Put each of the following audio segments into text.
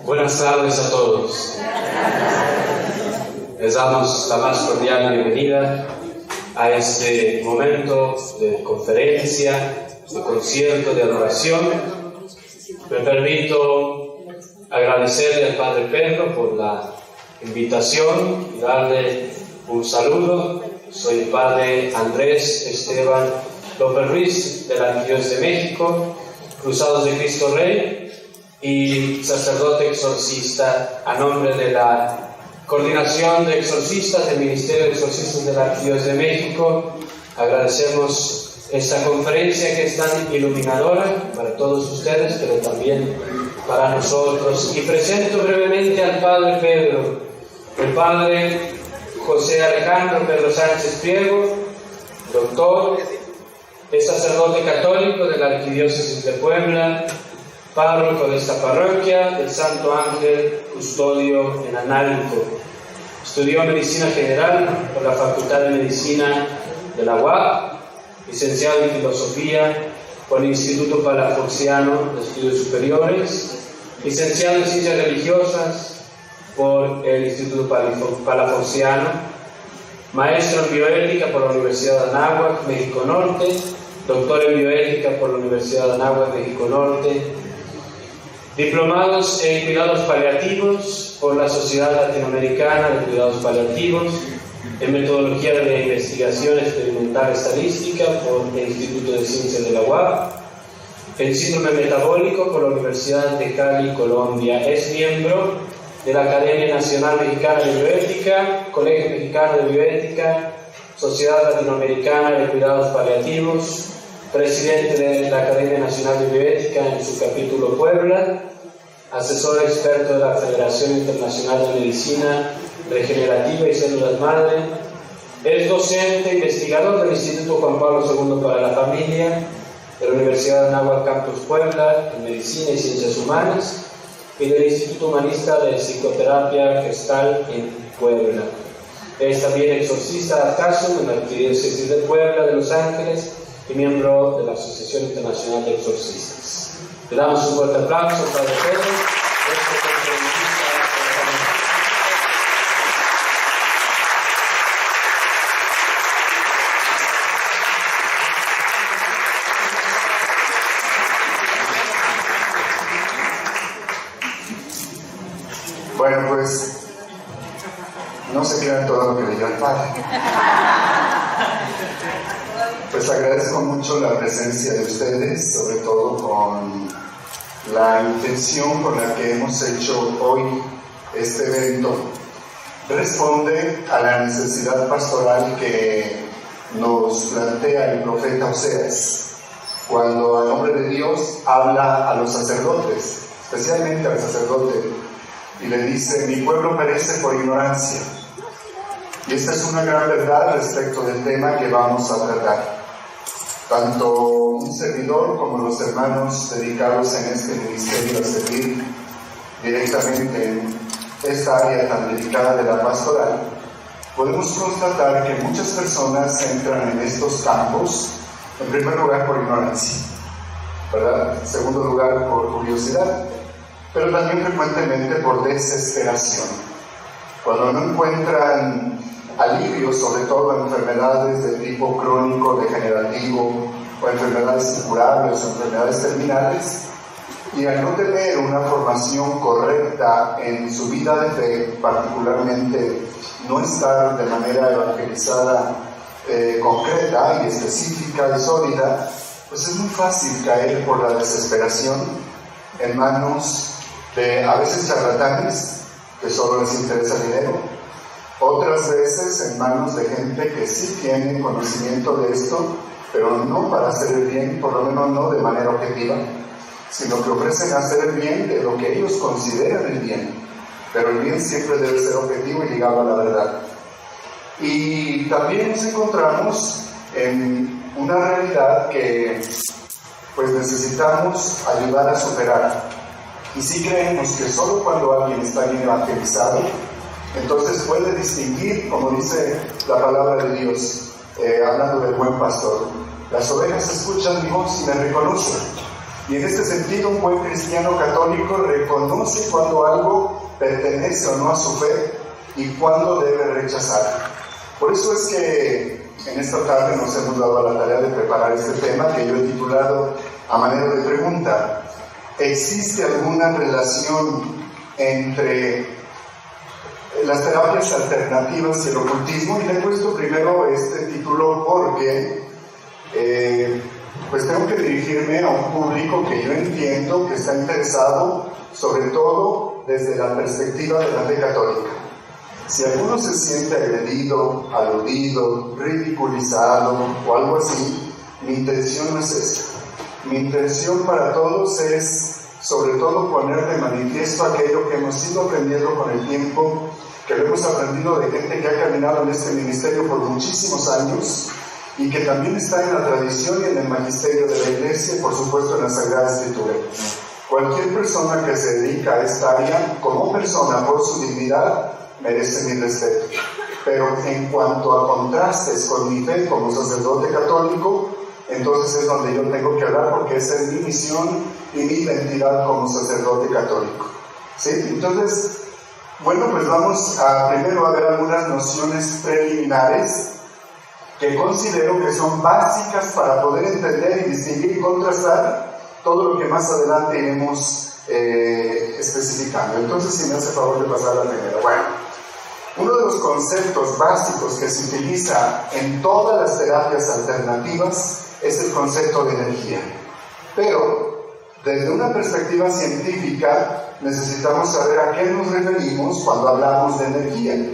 Buenas tardes a todos. Les damos la más cordial bienvenida a este momento de conferencia, de concierto, de adoración. Me permito agradecerle al Padre Pedro por la invitación y darle un saludo. Soy el Padre Andrés Esteban López Ruiz de la Arquidiócesis de México, Cruzados de Cristo Rey, y sacerdote exorcista a nombre de la Coordinación de Exorcistas del Ministerio de Exorcistas de la Arquidiócesis de México. Agradecemos esta conferencia que es tan iluminadora para todos ustedes, pero también para nosotros. Y presento brevemente al Padre Pedro, el Padre José Alejandro Pedro Sánchez Priego, doctor, es sacerdote católico de la Arquidiócesis de Puebla, párroco de esta parroquia del Santo Ángel Custodio en Analco. Estudió Medicina General por la Facultad de Medicina de la UAP, licenciado en Filosofía por el Instituto Palafoxiano de Estudios Superiores, licenciado en Ciencias Religiosas por el Instituto Palafoxiano, maestro en Bioética por la Universidad de Anáhuac, México Norte, doctor en Bioética por la Universidad de Anáhuac, México Norte, diplomados en Cuidados Paliativos por la Sociedad Latinoamericana de Cuidados Paliativos, en Metodología de la Investigación Experimental Estadística por el Instituto de Ciencias de la UAP, en Síndrome Metabólico por la Universidad de Cali, Colombia. Es miembro de la Academia Nacional Mexicana de Bioética, Colegio Mexicano de Bioética, Sociedad Latinoamericana de Cuidados Paliativos, presidente de la Academia Nacional de Bioética en su capítulo Puebla, asesor experto de la Federación Internacional de Medicina Regenerativa y Células Madre, es docente investigador del Instituto Juan Pablo II para la Familia de la Universidad de Anáhuac Campus Puebla en Medicina y Ciencias Humanas y del Instituto Humanista de Psicoterapia Gestal en Puebla. Es también exorcista ad casum en la Arquidiócesis de Puebla de Los Ángeles y miembro de la Asociación Internacional de Exorcistas. Le damos un fuerte aplauso para Pedro. Bueno, pues no se crean todo lo que leyó el Padre. Pues agradezco mucho la presencia de ustedes, sobre todo con la intención con la que hemos hecho hoy este evento. Responde a la necesidad pastoral que nos plantea el profeta Oseas, cuando a nombre de Dios habla a los sacerdotes, especialmente al sacerdote, y le dice: mi pueblo perece por ignorancia. Y esta es una gran verdad respecto del tema que vamos a tratar. Tanto un servidor como los hermanos dedicados en este ministerio a servir directamente en esta área tan delicada de la pastoral, podemos constatar que muchas personas entran en estos campos, en primer lugar por ignorancia, ¿verdad? En segundo lugar por curiosidad, pero también frecuentemente por desesperación. Cuando no encuentran alivio, sobre todo en enfermedades de tipo crónico, degenerativo, o enfermedades incurables o enfermedades terminales, y al no tener una formación correcta en su vida de fe, particularmente no estar de manera evangelizada, concreta y específica y sólida, pues es muy fácil caer por la desesperación en manos de a veces charlatanes que solo les interesa el dinero, otras veces en manos de gente que sí tiene conocimiento de esto, pero no para hacer el bien, por lo menos no de manera objetiva, sino que ofrecen hacer el bien de lo que ellos consideran el bien. Pero el bien siempre debe ser objetivo y ligado a la verdad. Y también nos encontramos en una realidad que pues necesitamos ayudar a superar. Y si creemos que solo cuando alguien está bien evangelizado, entonces puede distinguir, como dice la palabra de Dios, hablando del buen pastor, las ovejas escuchan mi voz y me reconocen. Y en este sentido, un buen cristiano católico reconoce cuando algo pertenece o no a su fe y cuándo debe rechazar. Por eso es que en esta tarde nos hemos dado a la tarea de preparar este tema que yo he titulado a manera de pregunta: ¿existe alguna relación entre las terapias alternativas y el ocultismo? Y le he puesto primero este título porque pues tengo que dirigirme a un público que yo entiendo que está interesado sobre todo desde la perspectiva de la fe católica. Si alguno se siente agredido, aludido, ridiculizado o algo así, mi intención no es esta. Mi intención para todos es sobre todo poner de manifiesto aquello que hemos ido aprendiendo con el tiempo, que lo hemos aprendido de gente que ha caminado en este ministerio por muchísimos años y que también está en la tradición y en el magisterio de la Iglesia y por supuesto en la Sagrada Escritura. Cualquier persona que se dedica a esta área, como persona, por su dignidad, merece mi respeto. Pero en cuanto a contrastes con mi fe como sacerdote católico, entonces es donde yo tengo que hablar, porque esa es mi misión y mi identidad como sacerdote católico. ¿Sí? Entonces, bueno, pues vamos primero a ver algunas nociones preliminares que considero que son básicas para poder entender y distinguir y contrastar todo lo que más adelante iremos especificando. Entonces, si me hace favor de pasar a la primera. Bueno, uno de los conceptos básicos que se utiliza en todas las terapias alternativas es el concepto de energía. Pero, desde una perspectiva científica, necesitamos saber a qué nos referimos cuando hablamos de energía,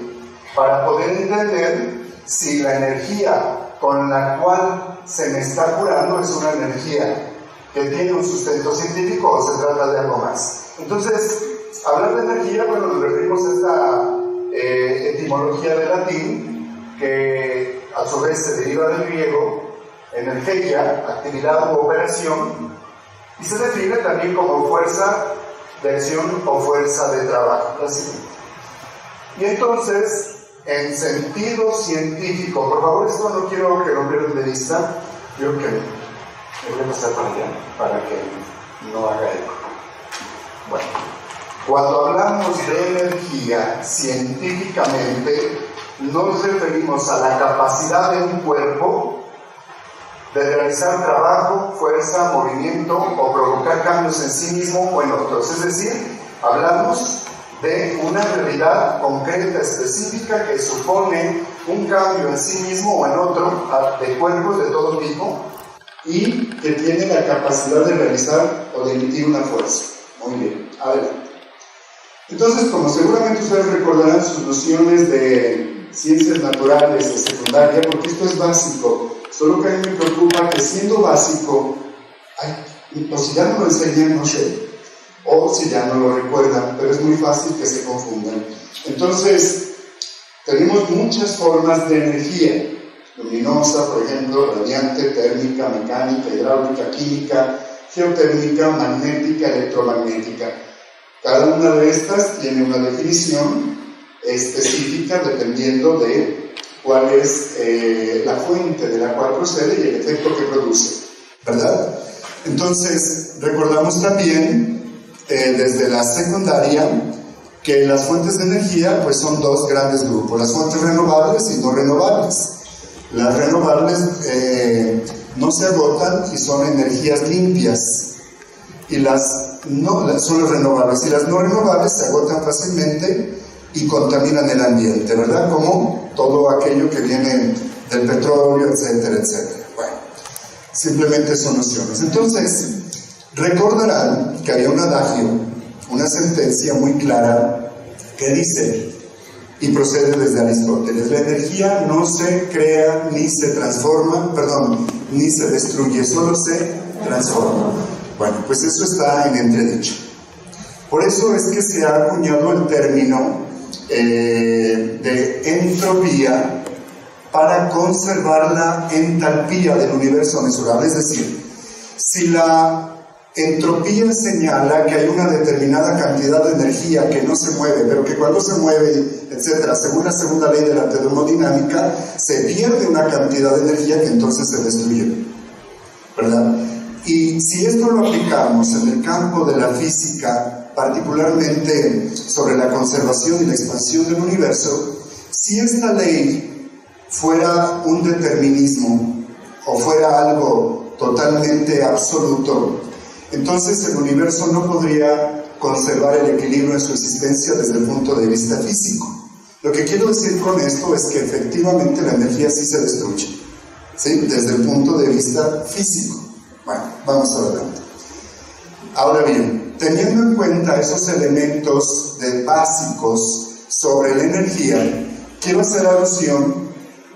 para poder entender si la energía con la cual se me está curando es una energía que tiene un sustento científico o se trata de algo más. Entonces, hablar de energía, bueno, nos referimos a esta etimología del latín, que a su vez se deriva del griego, energeia, actividad u operación, y se define también como fuerza de acción o fuerza de trabajo. Así. Y entonces, en sentido científico, por favor, esto no quiero que lo pierdan de vista, yo creo que me voy a pasar para allá, para que no haga eco. Bueno, cuando hablamos de energía, científicamente, nos referimos a la capacidad de un cuerpo de realizar trabajo, fuerza, movimiento o provocar cambios en sí mismo o en otros. Es decir, hablamos de una realidad concreta, específica, que supone un cambio en sí mismo o en otro, de cuerpos de todo tipo, y que tiene la capacidad de realizar o de emitir una fuerza. Muy bien, adelante. Entonces, como seguramente ustedes recordarán sus nociones de ciencias naturales de secundaria, porque esto es básico, solo que a mí me preocupa que siendo básico, o si ya no lo enseñan, no sé, o si ya no lo recuerdan, pero es muy fácil que se confundan. Entonces, tenemos muchas formas de energía: luminosa, por ejemplo, radiante, térmica, mecánica, hidráulica, química, geotérmica, magnética, electromagnética. Cada una de estas tiene una definición específica dependiendo de cuál es la fuente de la cual procede y el efecto que produce, ¿verdad? Entonces, recordamos también desde la secundaria que las fuentes de energía pues son dos grandes grupos: las fuentes renovables y no renovables. Las renovables no se agotan y son energías limpias, y son las renovables, y las no renovables se agotan fácilmente y contaminan el ambiente, ¿verdad? Como todo aquello que viene del petróleo, etcétera, etcétera. Bueno, simplemente son nociones. Entonces, recordarán que había un adagio, una sentencia muy clara que dice, y procede desde Aristóteles: la energía no se crea ni se transforma, ni se destruye, solo se transforma. Bueno, pues eso está en entredicho. Por eso es que se ha acuñado el término de entropía para conservar la entalpía del universo mesurable. Es decir, si la entropía señala que hay una determinada cantidad de energía que no se mueve, pero que cuando se mueve, etcétera, según la segunda ley de la termodinámica, se pierde una cantidad de energía que entonces se destruye, ¿verdad? Y si esto lo aplicamos en el campo de la física, particularmente sobre la conservación y la expansión del universo, si esta ley fuera un determinismo o fuera algo totalmente absoluto, entonces el universo no podría conservar el equilibrio en su existencia desde el punto de vista físico. Lo que quiero decir con esto es que efectivamente la energía sí se destruye, ¿sí? Desde el punto de vista físico. Bueno, vamos adelante. Ahora bien, teniendo en cuenta esos elementos básicos sobre la energía, quiero hacer alusión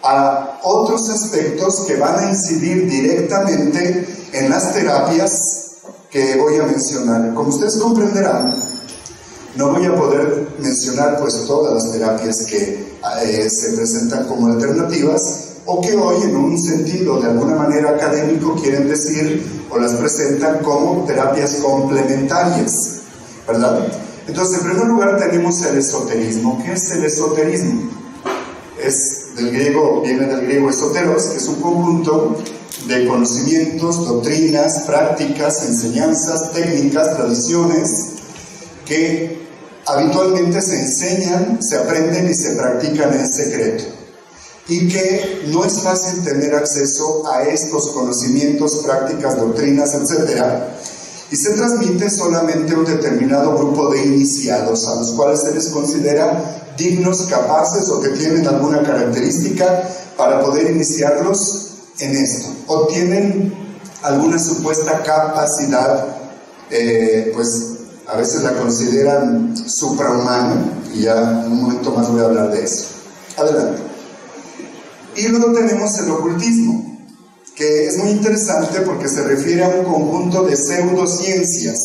a otros aspectos que van a incidir directamente en las terapias que voy a mencionar. Como ustedes comprenderán, no voy a poder mencionar pues todas las terapias que se presentan como alternativas o que hoy en un sentido de alguna manera académico quieren decir o las presentan como terapias complementarias, ¿verdad? Entonces, en primer lugar tenemos el esoterismo. ¿Qué es el esoterismo? Viene del griego esoteros, que es un conjunto de conocimientos, doctrinas, prácticas, enseñanzas, técnicas, tradiciones que habitualmente se enseñan, se aprenden y se practican en secreto, y que no es fácil tener acceso a estos conocimientos, prácticas, doctrinas, etc. Y se transmite solamente a un determinado grupo de iniciados, a los cuales se les considera dignos, capaces o que tienen alguna característica para poder iniciarlos en esto, o tienen alguna supuesta capacidad, pues a veces la consideran suprahumana, y ya en un momento más voy a hablar de eso. Adelante. Y luego tenemos el ocultismo, que es muy interesante porque se refiere a un conjunto de pseudociencias.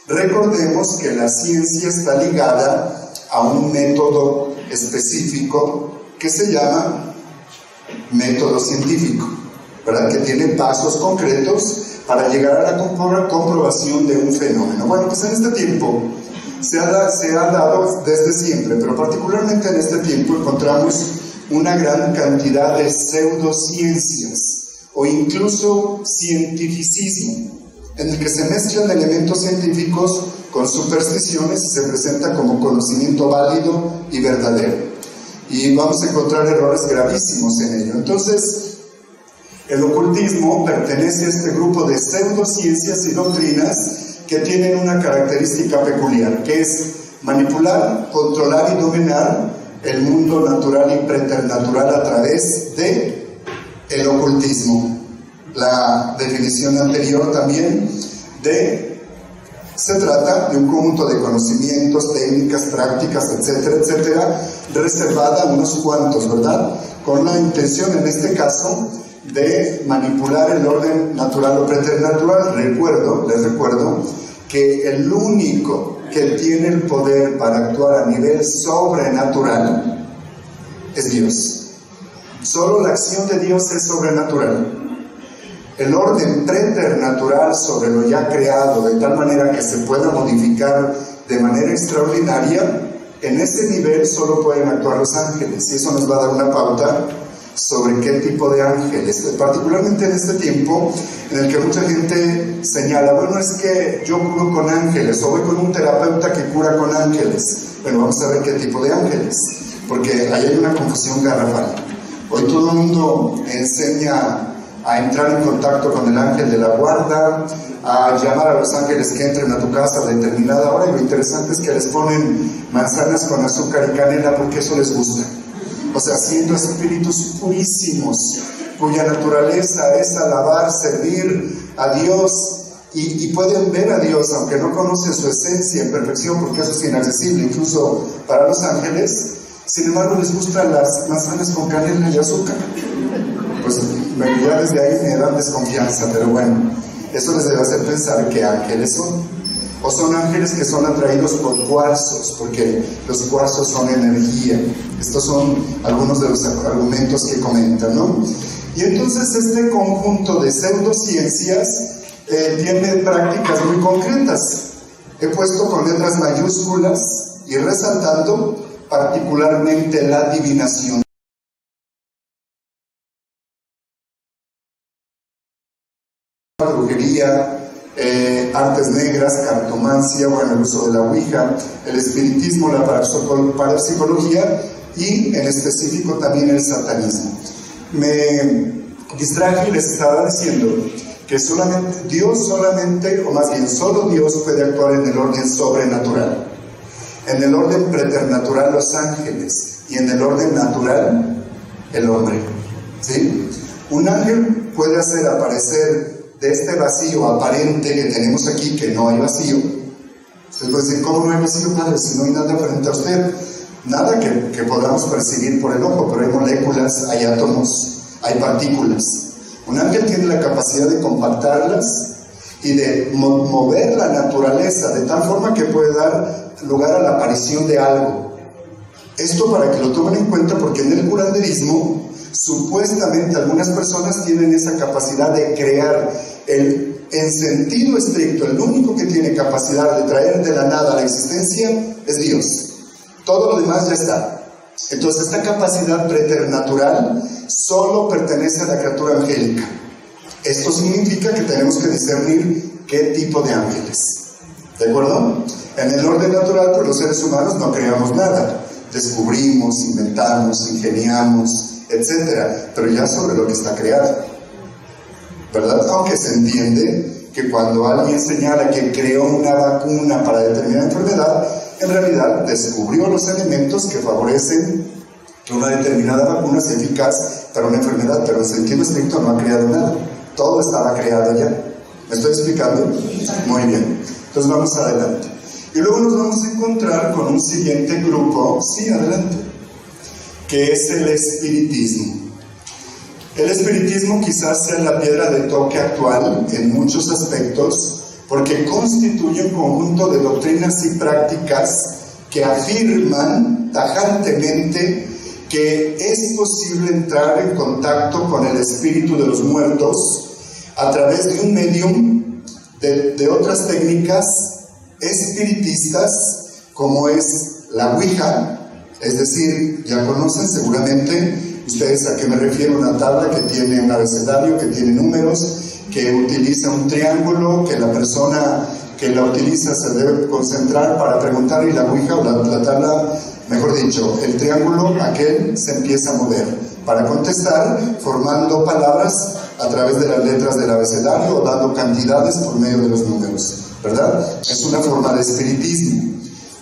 Recordemos que la ciencia está ligada a un método específico que se llama método científico, ¿verdad? Que tiene pasos concretos para llegar a la comprobación de un fenómeno. Bueno, pues en este tiempo se ha dado desde siempre, pero particularmente en este tiempo encontramos una gran cantidad de pseudociencias o incluso cientificismo, en el que se mezclan elementos científicos con supersticiones y se presenta como conocimiento válido y verdadero. Y vamos a encontrar errores gravísimos en ello. Entonces, el ocultismo pertenece a este grupo de pseudociencias y doctrinas que tienen una característica peculiar, que es manipular, controlar y dominar el mundo natural y preternatural a través de el ocultismo. La definición anterior también se trata de un conjunto de conocimientos, técnicas, prácticas, etcétera, etcétera, reservada a unos cuantos, ¿verdad? Con la intención, en este caso, de manipular el orden natural o preternatural. Les recuerdo que el único que tiene el poder para actuar a nivel sobrenatural es Dios. Solo la acción de Dios es sobrenatural. El orden preternatural sobre lo ya creado, de tal manera que se pueda modificar de manera extraordinaria, en ese nivel solo pueden actuar los ángeles, y eso nos va a dar una pauta sobre qué tipo de ángeles, particularmente en este tiempo en el que mucha gente señala, bueno, es que yo curo con ángeles, o voy con un terapeuta que cura con ángeles. Bueno, vamos a ver qué tipo de ángeles, porque ahí hay una confusión garrafal. Hoy todo el mundo enseña a entrar en contacto con el ángel de la guarda, a llamar a los ángeles que entren a tu casa a determinada hora, y lo interesante es que les ponen manzanas con azúcar y canela porque eso les gusta. O sea, siendo espíritus purísimos, cuya naturaleza es alabar, servir a Dios, y pueden ver a Dios, aunque no conocen su esencia en perfección, porque eso es inaccesible incluso para los ángeles. Sin embargo, les gustan las manzanas con canela y azúcar. Pues ya desde ahí me dan desconfianza, pero bueno. Eso les debe hacer pensar qué ángeles son. O son ángeles que son atraídos por cuarzos, porque los cuarzos son energía. Estos son algunos de los argumentos que comentan, ¿no? Y entonces este conjunto de pseudociencias tiene prácticas muy concretas. He puesto con letras mayúsculas y resaltando particularmente la adivinación. Brujería, artes negras, cartomancia, bueno, el uso de la ouija, el espiritismo, la parapsicología y en específico también el satanismo. Me distraje y les estaba diciendo que solo Dios puede actuar en el orden sobrenatural. En el orden preternatural los ángeles y en el orden natural el hombre, ¿sí? Un ángel puede hacer aparecer de este vacío aparente que tenemos aquí, que no hay vacío. Usted puede decir, ¿cómo no hay vacío, padre? Si no hay nada frente a usted. Nada que podamos percibir por el ojo, pero hay moléculas, hay átomos, hay partículas. Un ángel tiene la capacidad de compactarlas y de mover la naturaleza de tal forma que puede dar lugar a la aparición de algo. Esto para que lo tomen en cuenta, porque en el curanderismo supuestamente algunas personas tienen esa capacidad de crear en sentido estricto. El único que tiene capacidad de traer de la nada a la existencia es Dios. Todo lo demás ya está. Entonces esta capacidad preternatural solo pertenece a la criatura angélica. Esto significa que tenemos que discernir qué tipo de ángeles. ¿De acuerdo? En el orden natural, pues los seres humanos no creamos nada. Descubrimos, inventamos, ingeniamos, etcétera, pero ya sobre lo que está creado, ¿verdad? Aunque se entiende que cuando alguien señala que creó una vacuna para determinada enfermedad, en realidad descubrió los elementos que favorecen que una determinada vacuna sea eficaz para una enfermedad, pero en sentido estricto no ha creado nada, todo estaba creado ya. ¿Me estoy explicando? Muy bien, entonces vamos adelante. Y luego nos vamos a encontrar con un siguiente grupo, sí, adelante, que es el espiritismo. El espiritismo quizás sea la piedra de toque actual en muchos aspectos, porque constituye un conjunto de doctrinas y prácticas que afirman tajantemente que es posible entrar en contacto con el espíritu de los muertos a través de un medium de otras técnicas espiritistas, como es la ouija. Es decir, ya conocen seguramente ustedes a qué me refiero, una tabla que tiene un abecedario, que tiene números, que utiliza un triángulo, que la persona que la utiliza se debe concentrar para preguntar, y la ouija o la tabla, mejor dicho, el triángulo aquel se empieza a mover para contestar, formando palabras a través de las letras del abecedario o dando cantidades por medio de los números, ¿verdad? Es una forma de espiritismo.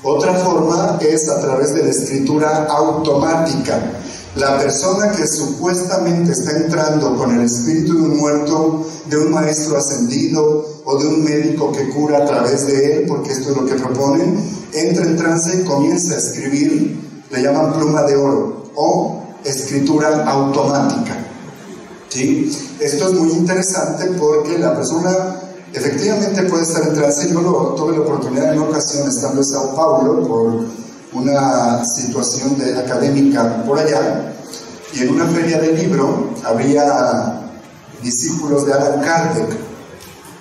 Otra forma es a través de la escritura automática. La persona que supuestamente está entrando con el espíritu de un muerto, de un maestro ascendido o de un médico que cura a través de él, porque esto es lo que proponen, entra en trance y comienza a escribir, le llaman pluma de oro o escritura automática. ¿Sí? Esto es muy interesante porque la persona efectivamente puede estar en trance. Yo tuve la oportunidad en una ocasión, estando en Sao Paulo por una situación académica por allá, y en una feria de libro había discípulos de Allan Kardec,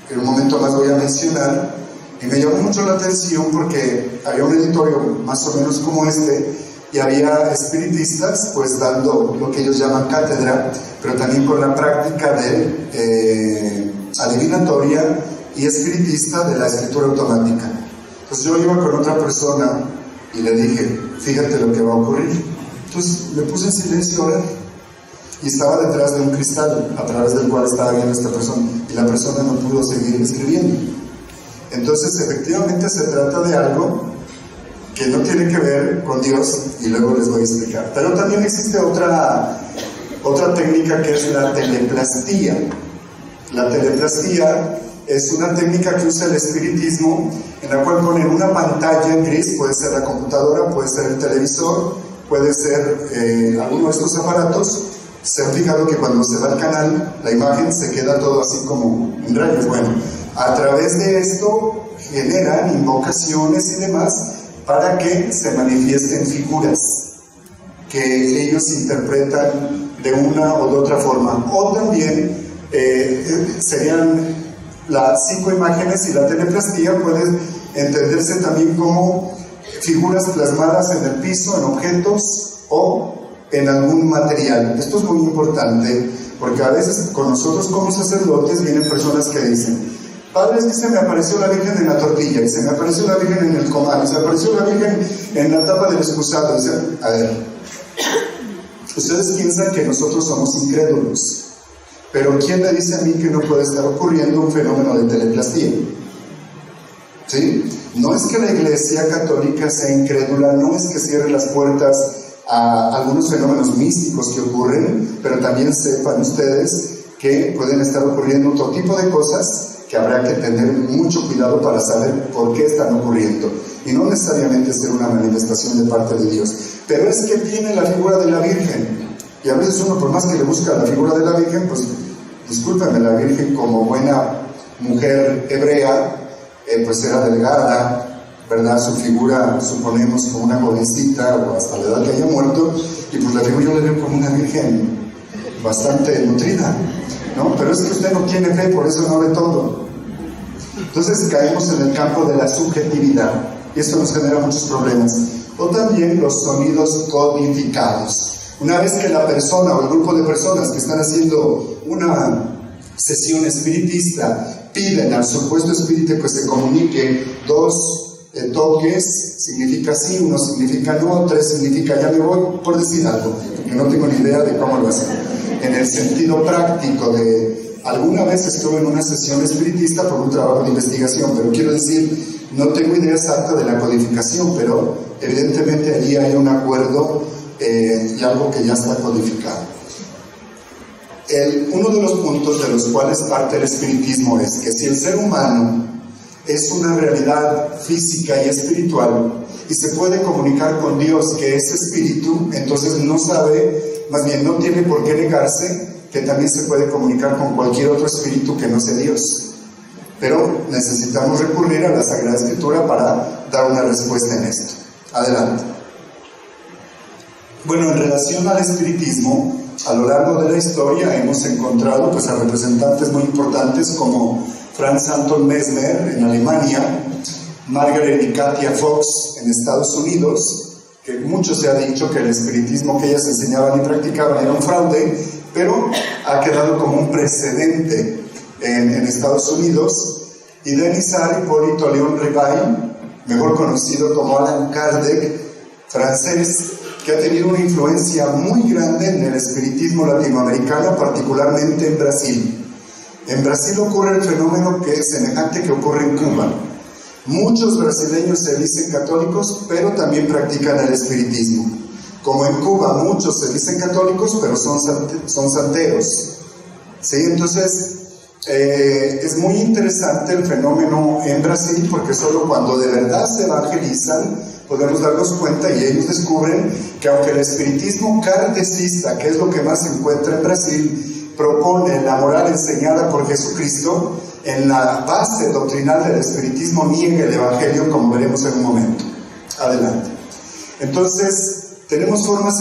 que en un momento más voy a mencionar, y me llamó mucho la atención porque había un editorio más o menos como este, y había espiritistas pues dando lo que ellos llaman cátedra, pero también con la práctica de adivinatoria y espiritista de la escritura automática. Entonces yo iba con otra persona y le dije, fíjate lo que va a ocurrir. Entonces me puse en silencio a orar, y estaba detrás de un cristal a través del cual estaba viendo esta persona, y la persona no pudo seguir escribiendo. Entonces efectivamente se trata de algo que no tiene que ver con Dios, y luego les voy a explicar. Pero también existe otra técnica, que es la teleplastía. La teleplastía es una técnica que usa el espiritismo, en la cual ponen una pantalla en gris, puede ser la computadora, puede ser el televisor, puede ser alguno de estos aparatos, ¿Se ha fijado que cuando se va al canal, la imagen se queda todo así como en rayos? Bueno, a través de esto generan invocaciones y demás para que se manifiesten figuras que ellos interpretan de una o de otra forma. O también serían las 5 imágenes, y la teleplastía puede entenderse también como figuras plasmadas en el piso, en objetos o en algún material. Esto es muy importante porque a veces con nosotros como sacerdotes vienen personas que dicen: Padre, es que se me apareció la Virgen en la tortilla, y se me apareció la Virgen en el comal, y se me apareció la Virgen en la tapa del excusado. O sea, a ver, ustedes piensan que nosotros somos incrédulos, pero ¿quién me dice a mí que no puede estar ocurriendo un fenómeno de teleplastía? ¿Sí? No es que la Iglesia Católica sea incrédula, no es que cierre las puertas a algunos fenómenos místicos que ocurren, pero también sepan ustedes que pueden estar ocurriendo otro tipo de cosas que habrá que tener mucho cuidado para saber por qué están ocurriendo, y no necesariamente ser una manifestación de parte de Dios. Pero es que tiene la figura de la Virgen, y a veces uno, por más que le busca la figura de la Virgen, pues discúlpeme, la Virgen como buena mujer hebrea, pues era delgada, ¿verdad? Su figura, suponemos, como una jovencita o hasta la edad que haya muerto, y pues la figura yo la veo como una Virgen bastante nutrida, ¿no? Pero es que usted no tiene fe, por eso no ve todo. Entonces caemos en el campo de la subjetividad, y esto nos genera muchos problemas. O también los sonidos codificados. Una vez que la persona o el grupo de personas que están haciendo una sesión espiritista piden al supuesto espíritu que se comunique 2 toques, significa sí, 1 significa no, 3 significa ya me voy, por decir algo, que no tengo ni idea de cómo lo hacen. En el sentido práctico de, alguna vez estuve en una sesión espiritista por un trabajo de investigación, pero quiero decir, no tengo idea exacta de la codificación, pero evidentemente allí hay un acuerdo y algo que ya está codificado. Uno de los puntos de los cuales parte el espiritismo es que si el ser humano es una realidad física y espiritual y se puede comunicar con Dios, que es espíritu, entonces no sabe, más bien no tiene por qué negarse que también se puede comunicar con cualquier otro espíritu que no sea Dios. Pero necesitamos recurrir a la Sagrada Escritura para dar una respuesta en esto. Adelante. Bueno, en relación al espiritismo, a lo largo de la historia hemos encontrado pues a representantes muy importantes como Franz Anton Mesmer en Alemania, Margaret y Katia Fox en Estados Unidos, que mucho se ha dicho que el espiritismo que ellas enseñaban y practicaban era un fraude, pero ha quedado como un precedente en Estados Unidos. Y Denis R. Hipólito León Rivail, mejor conocido como Allan Kardec, francés, que ha tenido una influencia muy grande en el espiritismo latinoamericano, particularmente en Brasil. En Brasil ocurre el fenómeno que es semejante que ocurre en Cuba. Muchos brasileños se dicen católicos, pero también practican el espiritismo. Como en Cuba muchos se dicen católicos, pero son santeros. ¿Sí? Entonces, es muy interesante el fenómeno en Brasil, porque solo cuando de verdad se evangelizan podemos darnos cuenta y ellos descubren que aunque el espiritismo kardecista, que es lo que más se encuentra en Brasil, propone la moral enseñada por Jesucristo, en la base doctrinal del espiritismo niega el evangelio, como veremos en un momento. Adelante. Entonces, tenemos formas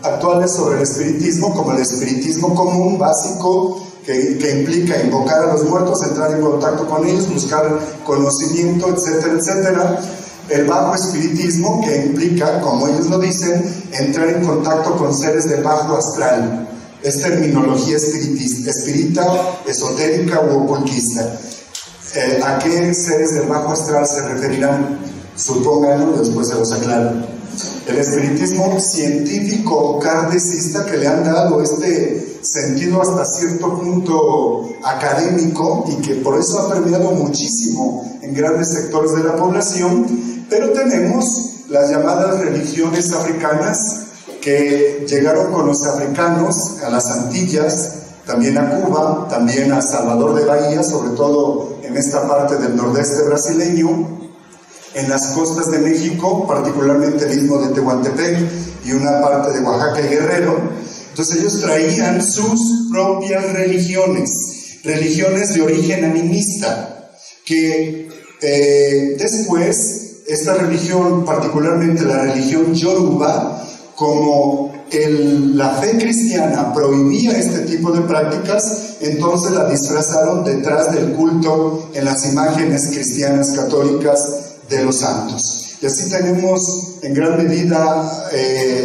actuales sobre el espiritismo, como el espiritismo común, básico, que implica invocar a los muertos, entrar en contacto con ellos, buscar conocimiento, etcétera, etcétera. El bajo espiritismo, que implica, como ellos lo dicen, entrar en contacto con seres del bajo astral. Es terminología espírita, esotérica u ocultista. ¿A qué seres del bajo astral se referirán? Supónganlo, después se los aclaro. El espiritismo científico o kardecista, que le han dado este sentido hasta cierto punto académico y que por eso ha permeado muchísimo en grandes sectores de la población. Pero tenemos las llamadas religiones africanas, que llegaron con los africanos a las Antillas, también a Cuba, también a Salvador de Bahía, sobre todo en esta parte del nordeste brasileño, en las costas de México, particularmente el istmo de Tehuantepec y una parte de Oaxaca y Guerrero, Entonces ellos traían sus propias religiones de origen animista, que después esta religión, particularmente la religión Yoruba, como la fe cristiana prohibía este tipo de prácticas, entonces la disfrazaron detrás del culto en las imágenes cristianas católicas de los santos. Y así tenemos en gran medida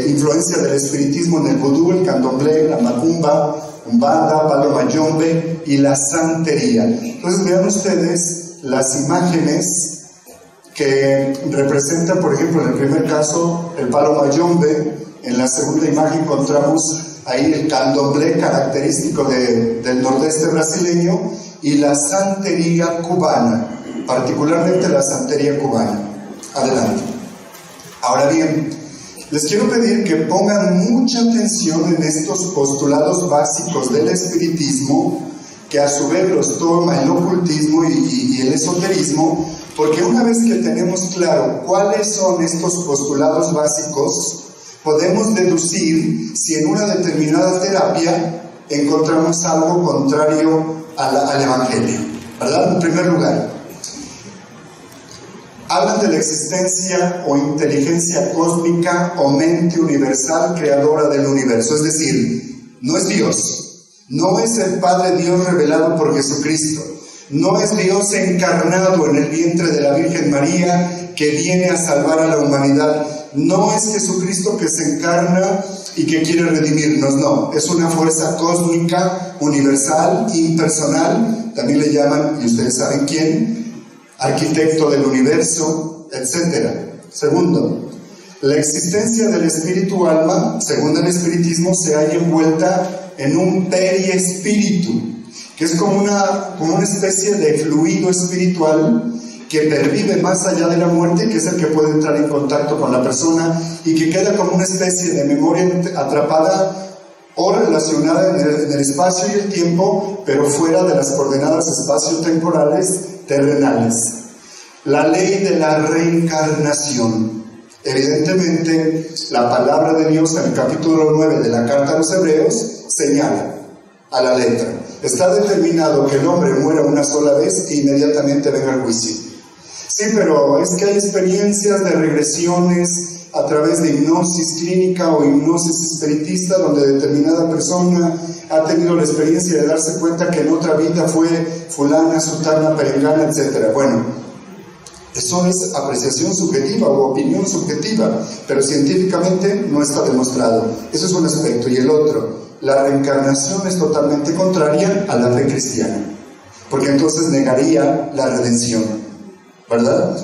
influencia del espiritismo en el vudú, el candomblé, la macumba, umbanda, palo mayombe y la santería. Entonces vean ustedes las imágenes que representan, por ejemplo, en el primer caso el palo mayombe. En la segunda imagen encontramos ahí el candomblé característico del nordeste brasileño y la santería cubana, particularmente la santería cubana. Adelante. Ahora bien, les quiero pedir que pongan mucha atención en estos postulados básicos del espiritismo, que a su vez los toma el ocultismo y el esoterismo, porque una vez que tenemos claro cuáles son estos postulados básicos, podemos deducir si en una determinada terapia encontramos algo contrario al Evangelio, ¿verdad? En primer lugar, hablan de la existencia o inteligencia cósmica o mente universal creadora del universo, es decir, no es Dios, no es el Padre Dios revelado por Jesucristo, no es Dios encarnado en el vientre de la Virgen María que viene a salvar a la humanidad. No es Jesucristo que se encarna y que quiere redimirnos, no. Es una fuerza cósmica, universal, impersonal. También le llaman, y ustedes saben quién, arquitecto del universo, etc. Segundo, la existencia del espíritu-alma, según el espiritismo, se halla envuelta en un periespíritu, que es como una especie de fluido espiritual que pervive más allá de la muerte, que es el que puede entrar en contacto con la persona y que queda como una especie de memoria atrapada o relacionada en el espacio y el tiempo, pero fuera de las coordenadas espaciotemporales terrenales. La ley de la reencarnación. Evidentemente, la palabra de Dios en el capítulo 9 de la Carta a los Hebreos señala a la letra: está determinado que el hombre muera una sola vez e inmediatamente venga el juicio. Sí, pero es que hay experiencias de regresiones a través de hipnosis clínica o hipnosis espiritista, donde determinada persona ha tenido la experiencia de darse cuenta que en otra vida fue fulana, sutana, perengana, etc. Bueno, eso es apreciación subjetiva o opinión subjetiva, pero científicamente no está demostrado. Eso es un aspecto. Y el otro, la reencarnación es totalmente contraria a la fe cristiana, porque entonces negaría la redención, ¿verdad?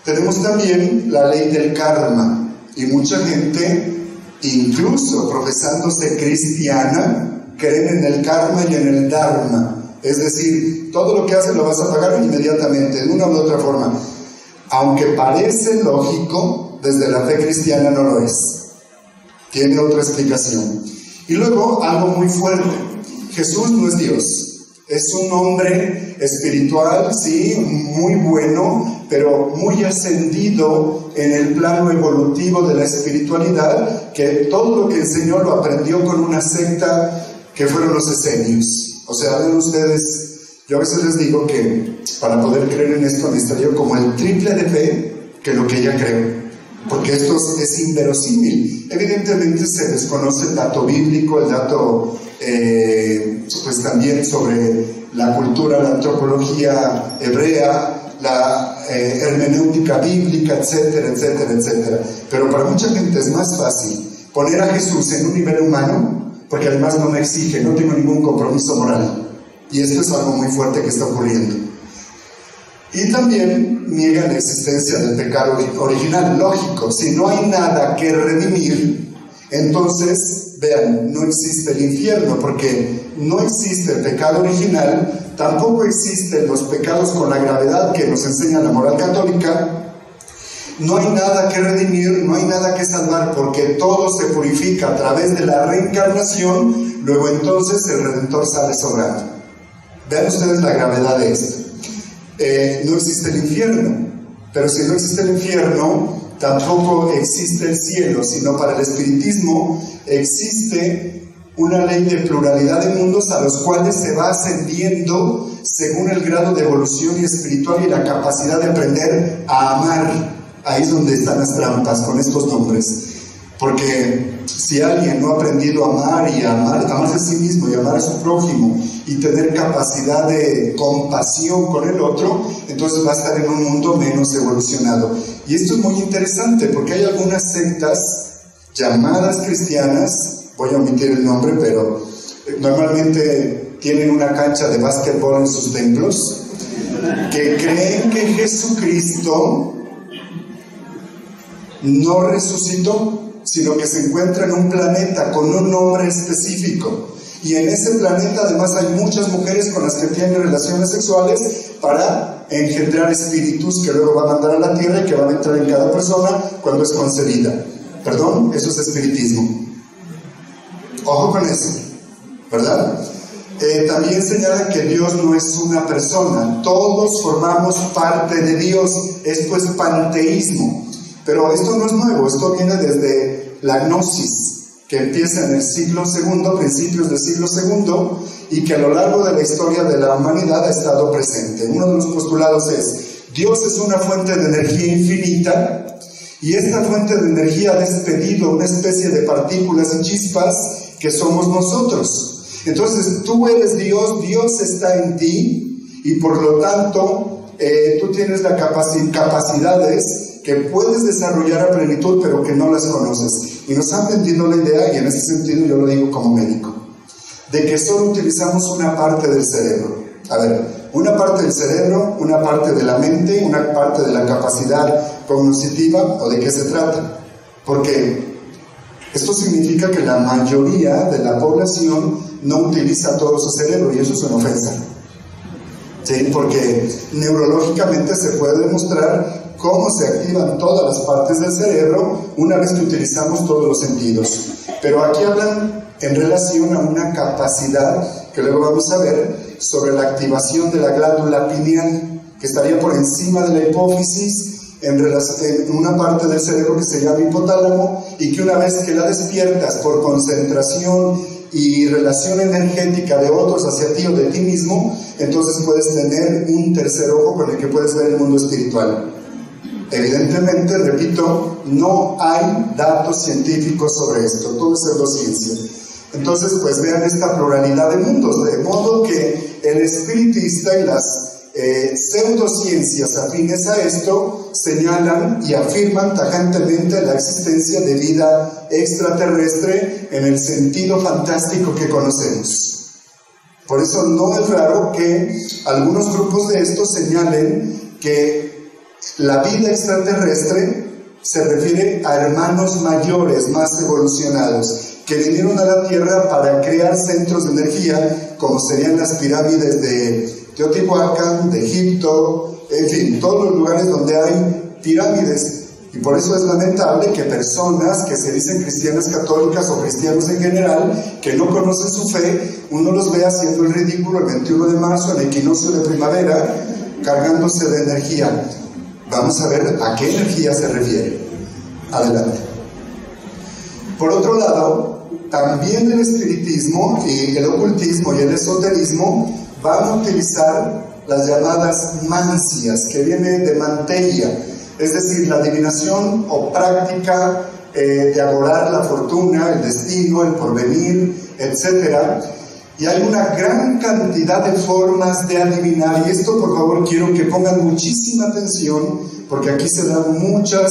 Tenemos también la ley del karma, y mucha gente, incluso profesándose cristiana, creen en el karma y en el dharma, es decir, todo lo que haces lo vas a pagar inmediatamente, de una u otra forma. Aunque parece lógico, desde la fe cristiana no lo es, tiene otra explicación. Y luego, algo muy fuerte: Jesús no es Dios. Es un hombre espiritual, sí, muy bueno, pero muy ascendido en el plano evolutivo de la espiritualidad, que todo lo que enseñó lo aprendió con una secta que fueron los esenios. O sea, ven ustedes, yo a veces les digo que para poder creer en esto necesitaría como el triple de fe que lo que ella creo, porque esto es inverosímil. Evidentemente se desconoce el dato bíblico, el dato pues también sobre la cultura, la antropología hebrea, la hermenéutica bíblica, etcétera, etcétera, etcétera. Pero para mucha gente es más fácil poner a Jesús en un nivel humano, porque además no me exige, no tengo ningún compromiso moral. Y esto es algo muy fuerte que está ocurriendo. Y también niega la existencia del pecado original. Lógico, si no hay nada que redimir, entonces, vean, no existe el infierno, porque no existe el pecado original, tampoco existen los pecados con la gravedad que nos enseña la moral católica. No hay nada que redimir, no hay nada que salvar, porque todo se purifica a través de la reencarnación. Luego entonces el Redentor sale sobrando. Vean ustedes la gravedad de esto. No existe el infierno, pero si no existe el infierno, tampoco existe el cielo, sino para el espiritismo existe una ley de pluralidad de mundos a los cuales se va ascendiendo según el grado de evolución y espiritual y la capacidad de aprender a amar. Ahí es donde están las trampas con estos nombres. Porque si alguien no ha aprendido a amar y amarse a sí mismo y amar a su prójimo y tener capacidad de compasión con el otro, entonces va a estar en un mundo menos evolucionado. Y esto es muy interesante porque hay algunas sectas llamadas cristianas, voy a omitir el nombre, pero normalmente tienen una cancha de básquetbol en sus templos, que creen que Jesucristo no resucitó, sino que se encuentra en un planeta con un nombre específico. Y en ese planeta además hay muchas mujeres con las que tienen relaciones sexuales para engendrar espíritus que luego va a mandar a la tierra y que van a entrar en cada persona cuando es concebida. Perdón, eso es espiritismo. Ojo con eso, ¿verdad? También señala que Dios no es una persona, todos formamos parte de Dios. Esto es panteísmo. Pero esto no es nuevo, esto viene desde la gnosis, que empieza en el siglo II, principios del siglo II, y que a lo largo de la historia de la humanidad ha estado presente. Uno de los postulados es: Dios es una fuente de energía infinita, y esta fuente de energía ha despedido una especie de partículas y chispas que somos nosotros. Entonces tú eres Dios, Dios está en ti, y por lo tanto tú tienes las capacidades que puedes desarrollar a plenitud, pero que no las conoces. Y nos han vendido la idea, y en este sentido yo lo digo como médico, de que solo utilizamos una parte del cerebro. A ver, una parte del cerebro, una parte de la mente, una parte de la capacidad cognitiva, ¿o de qué se trata? Porque esto significa que la mayoría de la población no utiliza todo su cerebro, y eso es una ofensa. ¿Sí? Porque neurológicamente se puede demostrar cómo se activan todas las partes del cerebro una vez que utilizamos todos los sentidos. Pero aquí hablan en relación a una capacidad que luego vamos a ver sobre la activación de la glándula pineal, que estaría por encima de la hipófisis, en una parte del cerebro que se llama hipotálamo, y que una vez que la despiertas por concentración y relación energética de otros hacia ti o de ti mismo, entonces puedes tener un tercer ojo con el que puedes ver el mundo espiritual. Evidentemente, repito, no hay datos científicos sobre esto, todo es pseudociencia. Entonces, pues vean esta pluralidad de mundos, de modo que el espiritista y las pseudociencias afines a esto señalan y afirman tajantemente la existencia de vida extraterrestre en el sentido fantástico que conocemos. Por eso no es raro que algunos grupos de estos señalen que la vida extraterrestre se refiere a hermanos mayores, más evolucionados, que vinieron a la Tierra para crear centros de energía, como serían las pirámides de Teotihuacán, de Egipto, en fin, todos los lugares donde hay pirámides. Y por eso es lamentable que personas que se dicen cristianas católicas o cristianos en general, que no conocen su fe, uno los ve haciendo el ridículo el 21 de marzo, en el equinoccio de primavera, cargándose de energía. Vamos a ver a qué energía se refiere. Adelante. Por otro lado, también el espiritismo y el ocultismo y el esoterismo van a utilizar las llamadas mancias, que vienen de manteia, es decir, la adivinación o práctica de agorar la fortuna, el destino, el porvenir, etc. Y hay una gran cantidad de formas de adivinar, y esto por favor quiero que pongan muchísima atención, porque aquí se dan muchas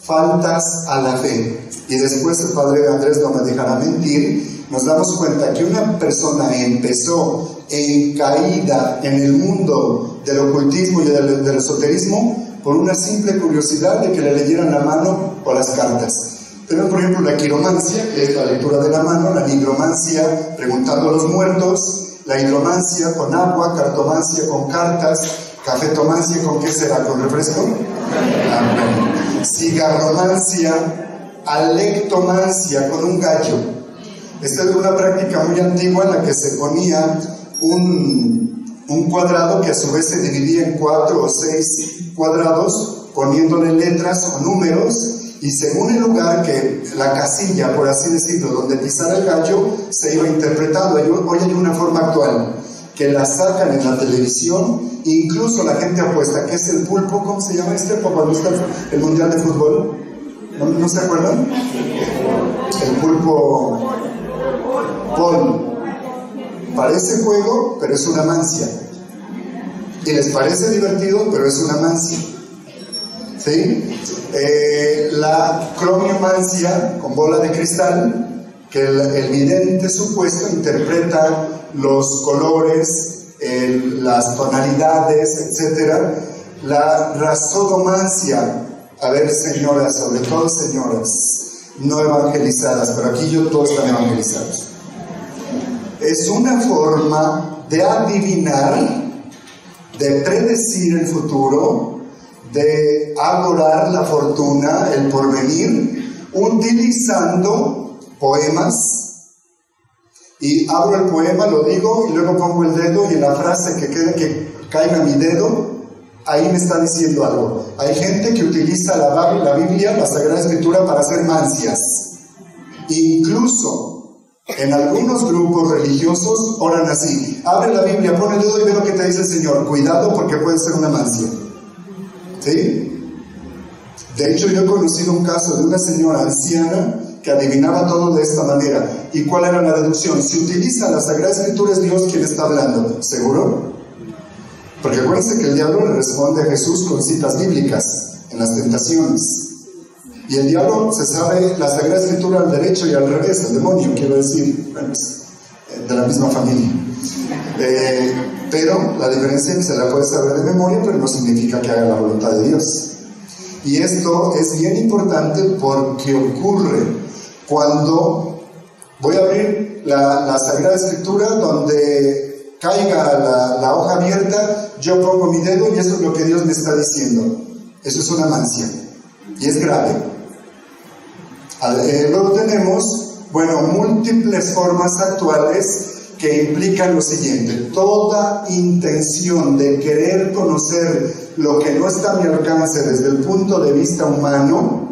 faltas a la fe. Y después el padre Andrés no me dejará mentir, nos damos cuenta que una persona empezó en caída en el mundo del ocultismo y del esoterismo por una simple curiosidad de que le leyeran la mano o las cartas. Tenemos por ejemplo la quiromancia, que es la lectura de la mano, la nigromancia preguntando a los muertos, la hidromancia con agua, cartomancia con cartas, cafetomancia con ¿qué será? ¿Con refresco? Cigarromancia, alectomancia con un gallo. Esta es una práctica muy antigua en la que se ponía un cuadrado que a su vez se dividía en 4 o 6 cuadrados, poniéndole letras o números, Y según el lugar que, la casilla, por así decirlo, donde pisara el gallo, se iba interpretando. Hoy hay una forma actual, que la sacan en la televisión, incluso la gente apuesta, que es el pulpo, ¿cómo se llama este? Cuando está el Mundial de Fútbol, ¿no se acuerdan? El pulpo Paul. Parece juego, pero es una mancia. Y les parece divertido, pero es una mancia. ¿Sí? La cromiomancia con bola de cristal, que el vidente supuesto interpreta los colores, las tonalidades, etc. La rasodomancia, a ver, señoras, sobre todo señoras no evangelizadas, pero aquí todos están evangelizados, es una forma de adivinar, de predecir el futuro, de adorar la fortuna, el porvenir, utilizando poemas. Y abro el poema, lo digo, y luego pongo el dedo, y en la frase que caiga mi dedo, ahí me está diciendo algo. Hay gente que utiliza la Biblia, la Sagrada Escritura, para hacer mancias. Incluso en algunos grupos religiosos oran así: abre la Biblia, pon el dedo y ve lo que te dice el Señor. Cuidado, porque puede ser una mancia. ¿Sí? De hecho, yo he conocido un caso de una señora anciana que adivinaba todo de esta manera. ¿Y cuál era la deducción? Si utiliza la Sagrada Escritura, es Dios quien está hablando. ¿Seguro? Porque acuérdense que el diablo le responde a Jesús con citas bíblicas en las tentaciones. Y el diablo se sabe la Sagrada Escritura al derecho y al revés, el demonio, quiero decir, bueno, es de la misma familia. Pero la diferencia es que se la puede saber de memoria, pero no significa que haga la voluntad de Dios. Y esto es bien importante porque ocurre cuando voy a abrir la Sagrada Escritura, donde caiga la hoja abierta, yo pongo mi dedo y eso es lo que Dios me está diciendo. Eso es una mancia y es grave. Luego tenemos, múltiples formas actuales que implican lo siguiente: toda intención de querer conocer lo que no está a mi alcance desde el punto de vista humano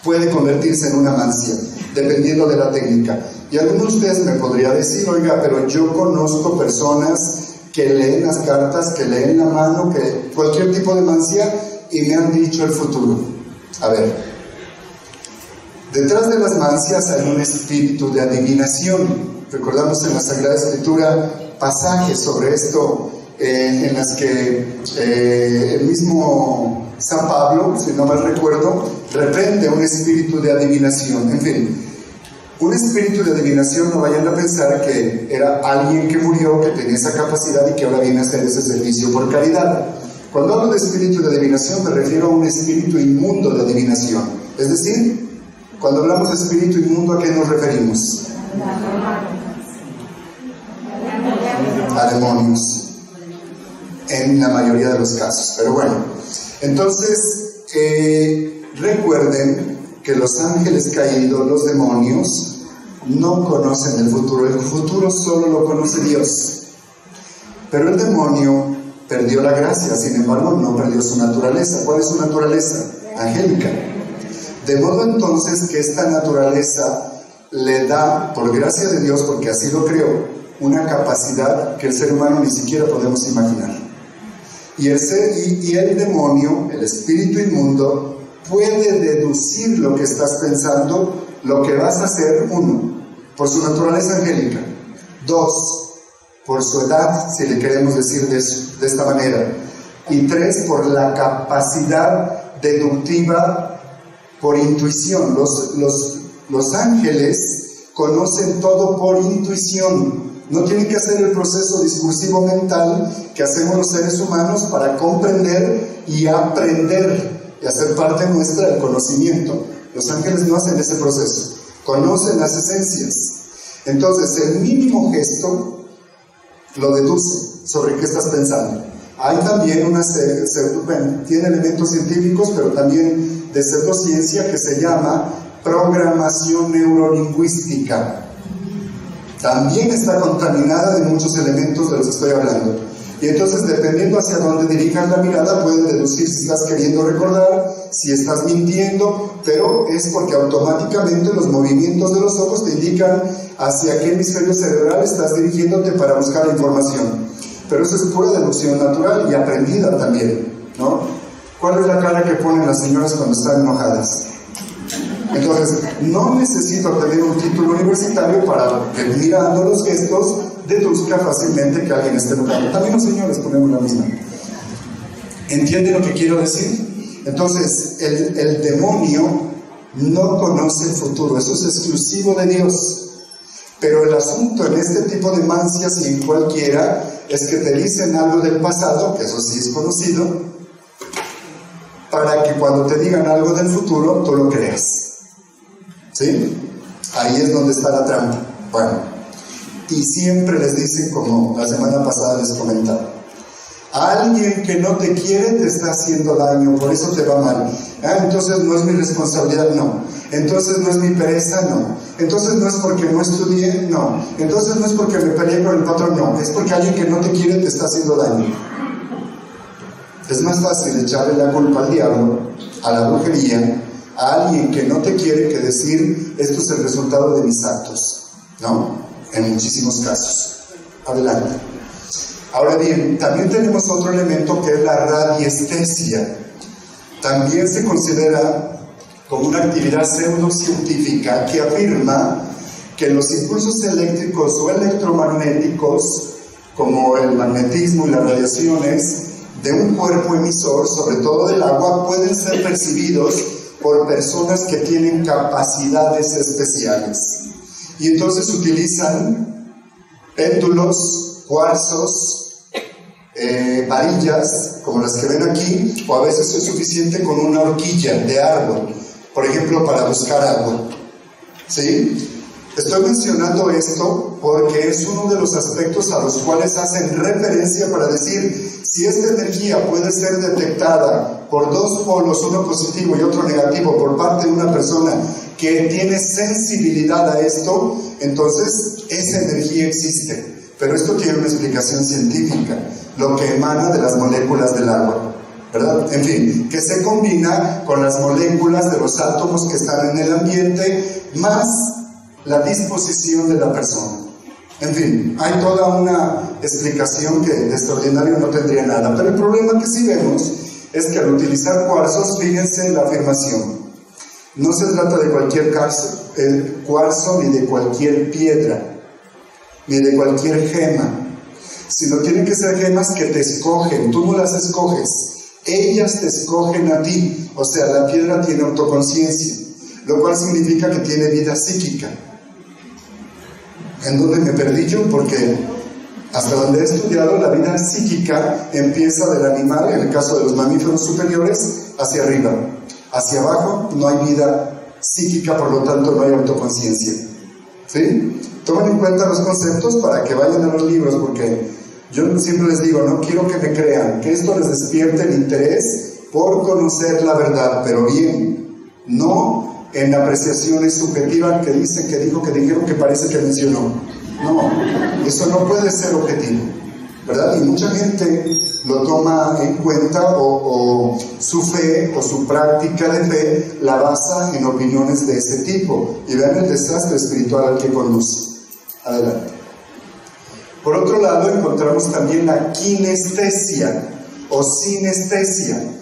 puede convertirse en una mancia, dependiendo de la técnica. Y algunos de ustedes me podrían decir: oiga, pero yo conozco personas que leen las cartas, que leen la mano, que cualquier tipo de mancia, y me han dicho el futuro. A ver, detrás de las mancias hay un espíritu de adivinación. Recordamos en la Sagrada Escritura pasajes sobre esto, en las que el mismo San Pablo, si no mal recuerdo, reprende un espíritu de adivinación. En fin, un espíritu de adivinación, no vayan a pensar que era alguien que murió, que tenía esa capacidad y que ahora viene a hacer ese servicio por caridad. Cuando hablo de espíritu de adivinación me refiero a un espíritu inmundo de adivinación. Es decir, cuando hablamos de espíritu inmundo, ¿a qué nos referimos? A demonios, en la mayoría de los casos. Pero bueno, entonces recuerden que los ángeles caídos, los demonios, no conocen el futuro solo lo conoce Dios. Pero el demonio perdió la gracia, sin embargo no perdió su naturaleza. ¿Cuál es su naturaleza? Angélica. De modo entonces que esta naturaleza le da, por gracia de Dios, porque así lo creó, una capacidad que el ser humano ni siquiera podemos imaginar. Y el demonio, el espíritu inmundo, puede deducir lo que estás pensando, lo que vas a hacer. 1, por su naturaleza angélica. 2, por su edad, si le queremos decir de esta manera. Y 3, por la capacidad deductiva, por intuición. Los ángeles conocen todo por intuición. No tienen que hacer el proceso discursivo mental que hacemos los seres humanos para comprender y aprender y hacer parte nuestra del conocimiento. Los ángeles no hacen ese proceso, conocen las esencias. Entonces, el mínimo gesto lo deduce sobre qué estás pensando. Hay también tiene elementos científicos, pero también de pseudociencia, que se llama programación neurolingüística. También está contaminada de muchos elementos de los que estoy hablando. Y entonces, dependiendo hacia dónde dirijas la mirada, pueden deducir si estás queriendo recordar, si estás mintiendo, pero es porque automáticamente los movimientos de los ojos te indican hacia qué hemisferio cerebral estás dirigiéndote para buscar la información. Pero eso es pura deducción natural y aprendida también, ¿no? ¿Cuál es la cara que ponen las señoras cuando están enojadas? Entonces, no necesito tener un título universitario para que mirando los gestos deduzca fácilmente que alguien esté enojado. También los señores ponemos la misma. ¿Entienden lo que quiero decir? Entonces, el demonio no conoce el futuro, eso es exclusivo de Dios. Pero el asunto en este tipo de mancias y en cualquiera es que te dicen algo del pasado, que eso sí es conocido, para que cuando te digan algo del futuro, tú lo creas. ¿Sí? Ahí es donde está la trampa. Bueno, y siempre les dicen, como la semana pasada les comentaba, alguien que no te quiere te está haciendo daño, por eso te va mal. Entonces no es mi responsabilidad, no. Entonces no es mi pereza, no. Entonces no es porque no estudié, no. Entonces no es porque me peleé con el patrón, no. Es porque alguien que no te quiere te está haciendo daño. Es más fácil echarle la culpa al diablo, a la brujería, a alguien que no te quiere, que decir, esto es el resultado de mis actos, ¿no? En muchísimos casos. Adelante. Ahora bien, también tenemos otro elemento que es la radiestesia. También se considera como una actividad pseudocientífica que afirma que los impulsos eléctricos o electromagnéticos, como el magnetismo y las radiaciones de un cuerpo emisor, sobre todo del agua, pueden ser percibidos por personas que tienen capacidades especiales. Y entonces utilizan péndulos, cuarzos, varillas, como las que ven aquí, o a veces es suficiente con una horquilla de árbol, por ejemplo, para buscar agua. ¿Sí? Estoy mencionando esto porque es uno de los aspectos a los cuales hacen referencia para decir, si esta energía puede ser detectada por dos polos, uno positivo y otro negativo, por parte de una persona que tiene sensibilidad a esto, entonces esa energía existe. Pero esto tiene una explicación científica, lo que emana de las moléculas del agua, ¿verdad? En fin, que se combina con las moléculas de los átomos que están en el ambiente, más la disposición de la persona. En fin, hay toda una explicación que de extraordinario no tendría nada. Pero el problema que sí vemos es que al utilizar cuarzos, fíjense en la afirmación, no se trata de cualquier cuarzo ni de cualquier piedra, ni de cualquier gema, sino tienen que ser gemas que te escogen, tú no las escoges, ellas te escogen a ti. O sea, la piedra tiene autoconciencia, lo cual significa que tiene vida psíquica. ¿En dónde me perdí yo? Porque hasta donde he estudiado, la vida psíquica empieza del animal, en el caso de los mamíferos superiores, hacia arriba. Hacia abajo no hay vida psíquica, por lo tanto no hay autoconciencia. ¿Sí? Tomen en cuenta los conceptos para que vayan a los libros, porque yo siempre les digo, no quiero que me crean, que esto les despierte el interés por conocer la verdad, pero bien, no en apreciaciones subjetivas que dicen, que dijo, que dijeron, que parece que mencionó. No, eso no puede ser objetivo, ¿verdad? Y mucha gente lo toma en cuenta o su fe o su práctica de fe la basa en opiniones de ese tipo. Y vean el desastre espiritual al que conduce. Adelante. Por otro lado, encontramos también la kinestesia o sinestesia.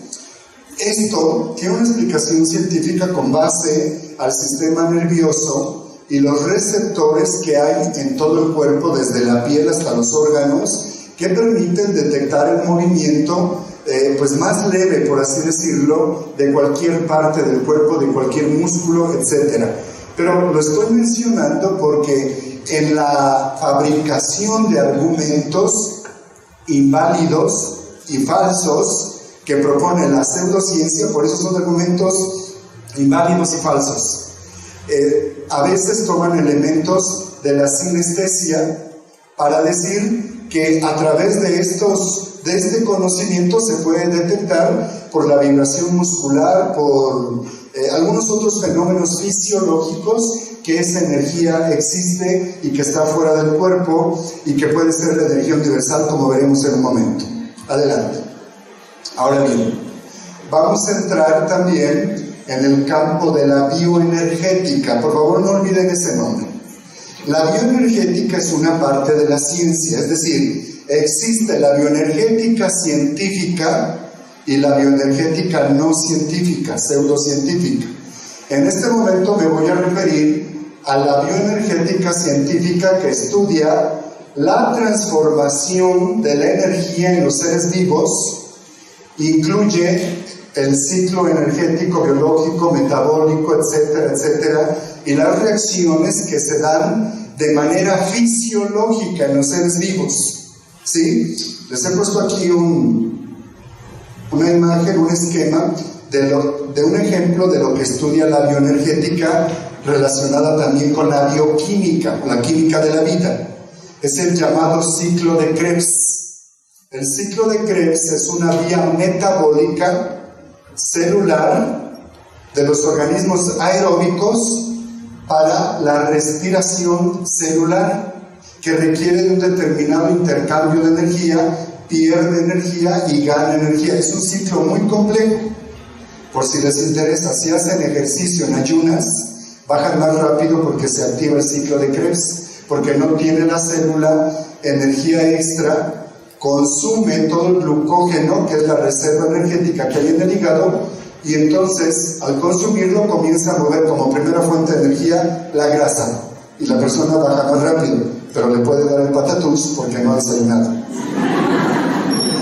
Esto tiene una explicación científica con base al sistema nervioso y los receptores que hay en todo el cuerpo, desde la piel hasta los órganos, que permiten detectar el movimiento pues más leve, por así decirlo, de cualquier parte del cuerpo, de cualquier músculo, etc. Pero lo estoy mencionando porque en la fabricación de argumentos inválidos y falsos que propone la pseudociencia, por eso son argumentos inválidos y falsos, a veces toman elementos de la sinestesia para decir que a través de este conocimiento se puede detectar por la vibración muscular, por algunos otros fenómenos fisiológicos, que esa energía existe y que está fuera del cuerpo y que puede ser la energía universal, como veremos en un momento. Adelante. Ahora bien, vamos a entrar también en el campo de la bioenergética. Por favor, no olviden ese nombre. La bioenergética es una parte de la ciencia, es decir, existe la bioenergética científica y la bioenergética no científica, pseudocientífica. En este momento me voy a referir a la bioenergética científica, que estudia la transformación de la energía en los seres vivos, incluye el ciclo energético, biológico, metabólico, etcétera, etcétera, y las reacciones que se dan de manera fisiológica en los seres vivos. ¿Sí? Les he puesto aquí una imagen, un esquema de un ejemplo de lo que estudia la bioenergética, relacionada también con la bioquímica, con la química de la vida. Es el llamado ciclo de Krebs. El ciclo de Krebs es una vía metabólica celular de los organismos aeróbicos para la respiración celular, que requiere de un determinado intercambio de energía, pierde energía y gana energía. Es un ciclo muy complejo. Por si les interesa, si hacen ejercicio en ayunas, bajan más rápido porque se activa el ciclo de Krebs, porque no tiene la célula energía extra, consume todo el glucógeno, que es la reserva energética que hay en el hígado, y entonces al consumirlo comienza a mover como primera fuente de energía la grasa, y la persona baja más rápido, pero le puede dar el patatús porque no ha desayunado.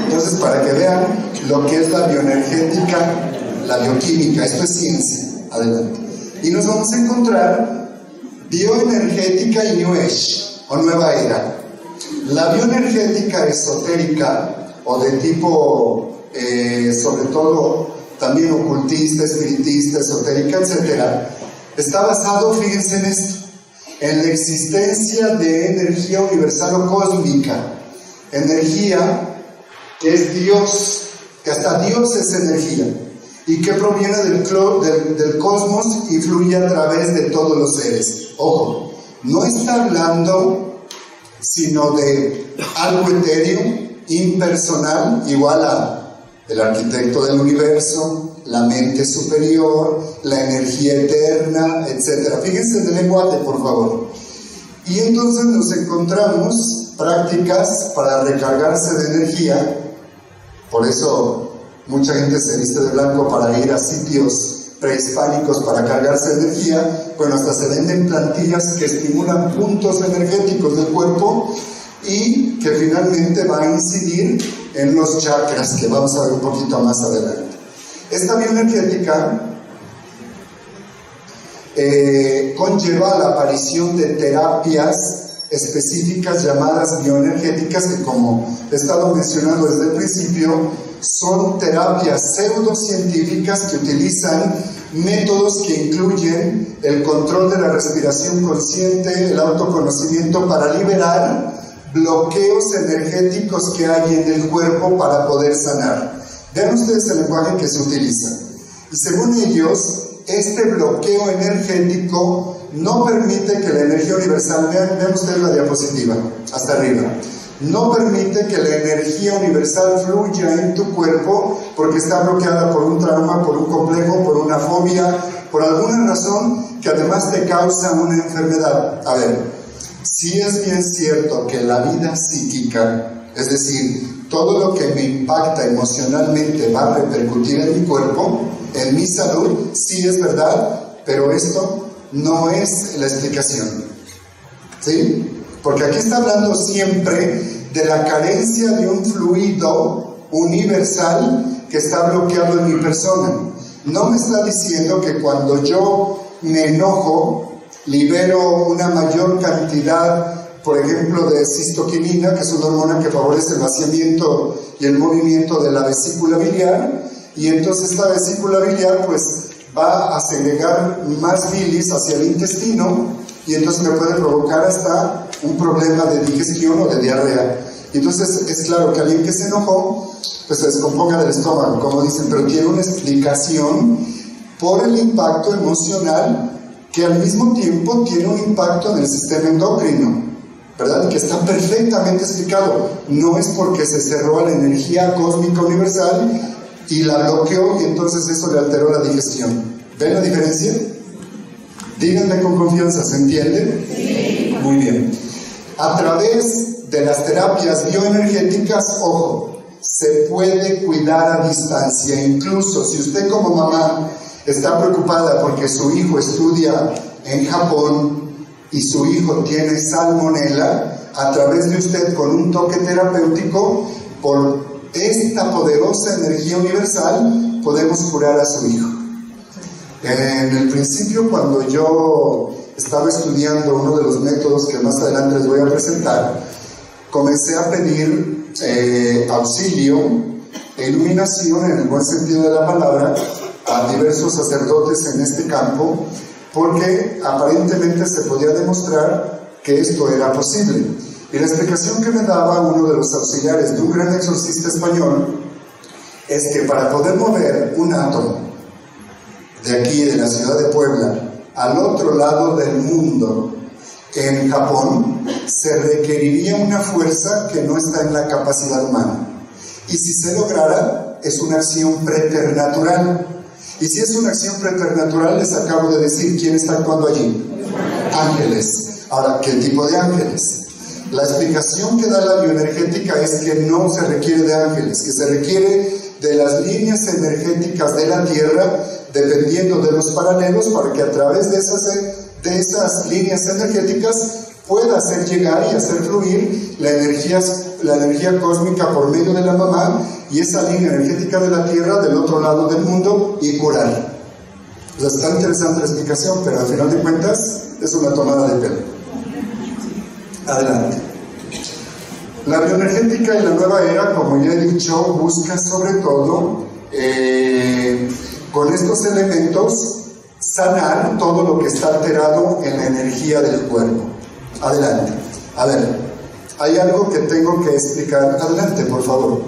Entonces, para que vean lo que es la bioenergética, la bioquímica, esto es ciencia. Adelante. Y nos vamos a encontrar bioenergética y New Age, o nueva era. La bioenergética esotérica, o de tipo, sobre todo, también ocultista, espiritista, esotérica, etc., está basado, fíjense en esto, en la existencia de energía universal o cósmica, energía que es Dios, que hasta Dios es energía, y que proviene del cosmos y fluye a través de todos los seres. Ojo, no está hablando sino de algo etéreo, impersonal, igual a el arquitecto del universo, la mente superior, la energía eterna, etc. Fíjense en el lenguaje, por favor. Y entonces nos encontramos prácticas para recargarse de energía. Por eso mucha gente se viste de blanco para ir a sitios prehispánicos para cargarse de energía. Bueno, hasta se venden plantillas que estimulan puntos energéticos del cuerpo y que finalmente va a incidir en los chakras, que vamos a ver un poquito más adelante. Esta bioenergética conlleva la aparición de terapias específicas llamadas bioenergéticas, que, como he estado mencionando desde el principio, son terapias pseudocientíficas que utilizan métodos que incluyen el control de la respiración consciente, el autoconocimiento, para liberar bloqueos energéticos que hay en el cuerpo para poder sanar. Vean ustedes el lenguaje que se utiliza. Y según ellos, este bloqueo energético no permite que la energía universal, vean ustedes la diapositiva, hasta arriba, no permite que la energía universal fluya en tu cuerpo porque está bloqueada por un trauma, por un complejo, por una fobia, por alguna razón que además te causa una enfermedad. A ver, sí es bien cierto que la vida psíquica, es decir, todo lo que me impacta emocionalmente va a repercutir en mi cuerpo, en mi salud, sí es verdad, pero esto no es la explicación, ¿sí? Porque aquí está hablando siempre de la carencia de un fluido universal que está bloqueado en mi persona. No me está diciendo que cuando yo me enojo, libero una mayor cantidad, por ejemplo, de cistoquinina, que es una hormona que favorece el vaciamiento y el movimiento de la vesícula biliar, y entonces esta vesícula biliar pues va a segregar más bilis hacia el intestino, y entonces me puede provocar hasta un problema de digestión o de diarrea. Entonces es claro que alguien que se enojó pues se descomponga del estómago, como dicen, pero tiene una explicación por el impacto emocional que al mismo tiempo tiene un impacto en el sistema endocrino, ¿verdad? Que está perfectamente explicado. No es porque se cerró a la energía cósmica universal y la bloqueó y entonces eso le alteró la digestión. ¿Ven la diferencia? Díganme con confianza, ¿se entiende? Sí. Muy bien. A través de las terapias bioenergéticas, ojo, se puede cuidar a distancia. Incluso si usted como mamá está preocupada porque su hijo estudia en Japón y su hijo tiene salmonela, a través de usted con un toque terapéutico, por esta poderosa energía universal, podemos curar a su hijo. En el principio, cuando yo estaba estudiando uno de los métodos que más adelante les voy a presentar, comencé a pedir auxilio e iluminación, en el buen sentido de la palabra, a diversos sacerdotes en este campo, porque aparentemente se podía demostrar que esto era posible. Y la explicación que me daba uno de los auxiliares de un gran exorcista español es que para poder mover un átomo de aquí, de la ciudad de Puebla, al otro lado del mundo, en Japón, se requeriría una fuerza que no está en la capacidad humana. Y si se lograra, es una acción preternatural. Y si es una acción preternatural, les acabo de decir, ¿quién está actuando allí? Ángeles. Ahora, ¿qué tipo de ángeles? La explicación que da la bioenergética es que no se requiere de ángeles, que se requiere de las líneas energéticas de la Tierra, dependiendo de los paralelos, para que a través de esas líneas energéticas pueda hacer llegar y hacer fluir la energía cósmica por medio de la mamá y esa línea energética de la Tierra del otro lado del mundo y curar. O sea, está interesante la explicación, pero al final de cuentas es una tomada de pelo. Adelante. La bioenergética y la nueva era, como ya he dicho, busca sobre todo con estos elementos sanar todo lo que está alterado en la energía del cuerpo. Adelante. A ver, hay algo que tengo que explicar. Adelante, por favor.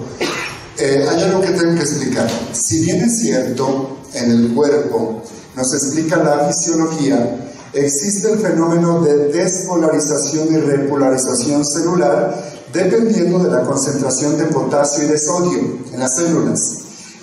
Hay algo que tengo que explicar. Si bien es cierto, en el cuerpo nos explica la fisiología, existe el fenómeno de despolarización y repolarización celular dependiendo de la concentración de potasio y de sodio en las células.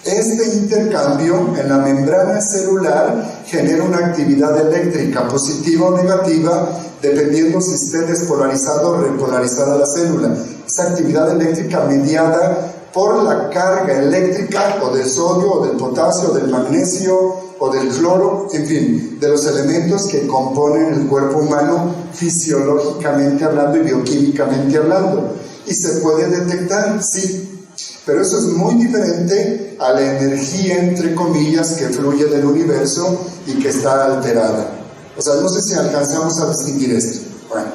Este intercambio en la membrana celular genera una actividad eléctrica positiva o negativa dependiendo si esté despolarizado o repolarizada la célula. Esa actividad eléctrica mediada por la carga eléctrica o del sodio o del potasio o del magnesio o del cloro, en fin, de los elementos que componen el cuerpo humano fisiológicamente hablando y bioquímicamente hablando. Y se puede detectar, sí, pero eso es muy diferente a la energía, entre comillas, que fluye del universo y que está alterada. O sea, no sé si alcanzamos a distinguir esto. Bueno,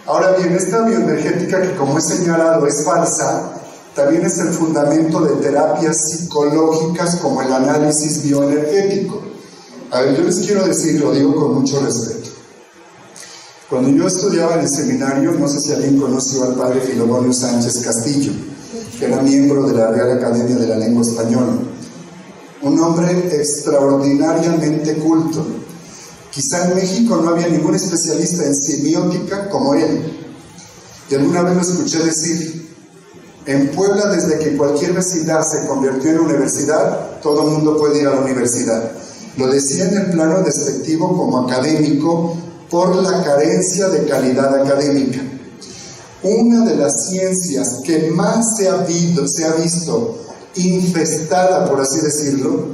ahora bien, esta bioenergética que, como he señalado, es falsa, también es el fundamento de terapias psicológicas como el análisis bioenergético. A ver, yo les quiero decir, lo digo con mucho respeto. Cuando yo estudiaba en el seminario, no sé si alguien conoció al padre Filodonio Sánchez Castillo, que era miembro de la Real Academia de la Lengua Española. Un hombre extraordinariamente culto. Quizá en México no había ningún especialista en semiótica como él. Y alguna vez lo escuché decir: en Puebla, desde que cualquier vecindad se convirtió en universidad, todo el mundo puede ir a la universidad. Lo decía en el plano despectivo como académico por la carencia de calidad académica. Una de las ciencias que más se ha visto infestada, por así decirlo,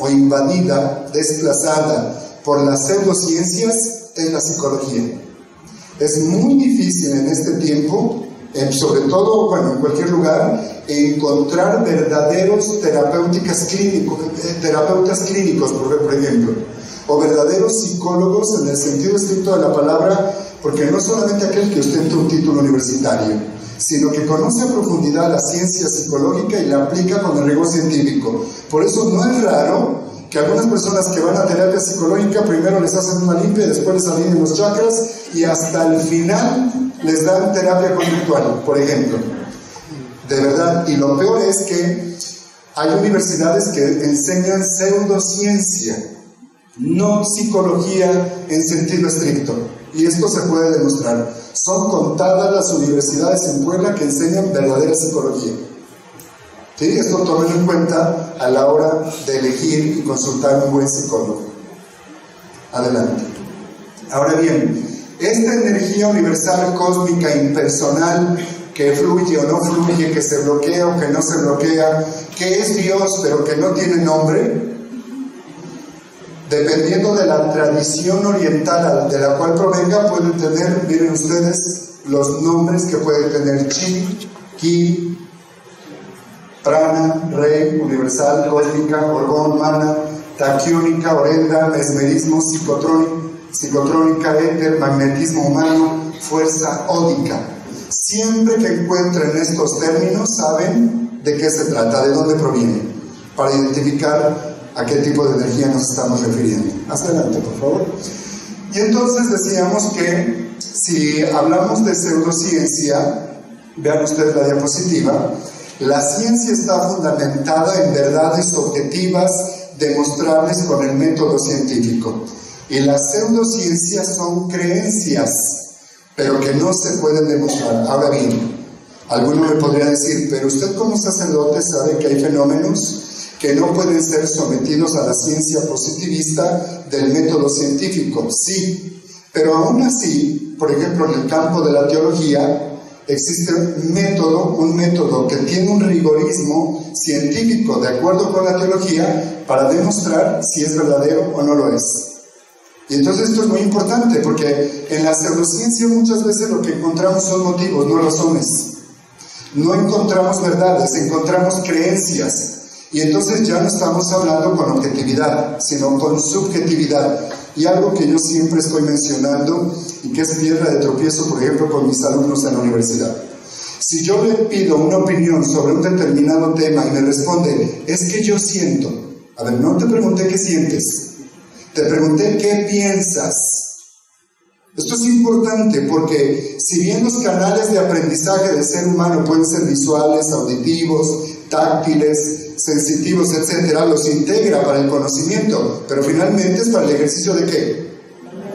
o invadida, desplazada por las pseudociencias, es la psicología. Es muy difícil en este tiempo, sobre todo, bueno, en cualquier lugar, encontrar verdaderos terapeutas clínicos, por ejemplo, o verdaderos psicólogos en el sentido estricto de la palabra, porque no solamente aquel que ostenta un título universitario, sino que conoce a profundidad la ciencia psicológica y la aplica con el rigor científico. Por eso no es raro que algunas personas que van a terapia psicológica primero les hacen una limpia y después les alinean los chakras y hasta el final les dan terapia conductual, por ejemplo. De verdad, y lo peor es que hay universidades que enseñan pseudociencia. no psicología en sentido estricto. Y esto se puede demostrar. Son contadas las universidades en Puebla que enseñan verdadera psicología. ¿Sí? Esto tomen en cuenta a la hora de elegir y consultar a un buen psicólogo. Adelante. Ahora bien, esta energía universal, cósmica, impersonal, que fluye o no fluye, que se bloquea o que no se bloquea, que es Dios pero que no tiene nombre, dependiendo de la tradición oriental de la cual provenga, pueden tener, miren ustedes, los nombres que puede tener: Chi, Ki, Prana, Rey, Universal, Cósmica, Orgón, Mana, Taquiónica, Orenda, Mesmerismo, Psicotrónica, Éter, Magnetismo Humano, Fuerza Ódica. Siempre que encuentren estos términos, saben de qué se trata, de dónde provienen, para identificar a qué tipo de energía nos estamos refiriendo. Hasta adelante, por favor. Y entonces decíamos que si hablamos de pseudociencia, vean ustedes la diapositiva, la ciencia está fundamentada en verdades objetivas demostrables con el método científico. Y las pseudociencias son creencias, pero que no se pueden demostrar. Ahora bien, alguno me podría decir, pero usted como sacerdote sabe que hay fenómenos que no pueden ser sometidos a la ciencia positivista del método científico. Sí, pero aún así, por ejemplo, en el campo de la teología, existe un método que tiene un rigorismo científico de acuerdo con la teología para demostrar si es verdadero o no lo es. Y entonces esto es muy importante porque en la pseudociencia muchas veces lo que encontramos son motivos, no razones. No encontramos verdades, encontramos creencias. Y entonces ya no estamos hablando con objetividad, sino con subjetividad. Y algo que yo siempre estoy mencionando y que es piedra de tropiezo, por ejemplo, con mis alumnos en la universidad. Si yo le pido una opinión sobre un determinado tema y me responde, es que yo siento. A ver, no te pregunté qué sientes, te pregunté qué piensas. Esto es importante porque si bien los canales de aprendizaje del ser humano pueden ser visuales, auditivos, táctiles, sensitivos, etcétera, los integra para el conocimiento, pero finalmente es para el ejercicio ¿de qué?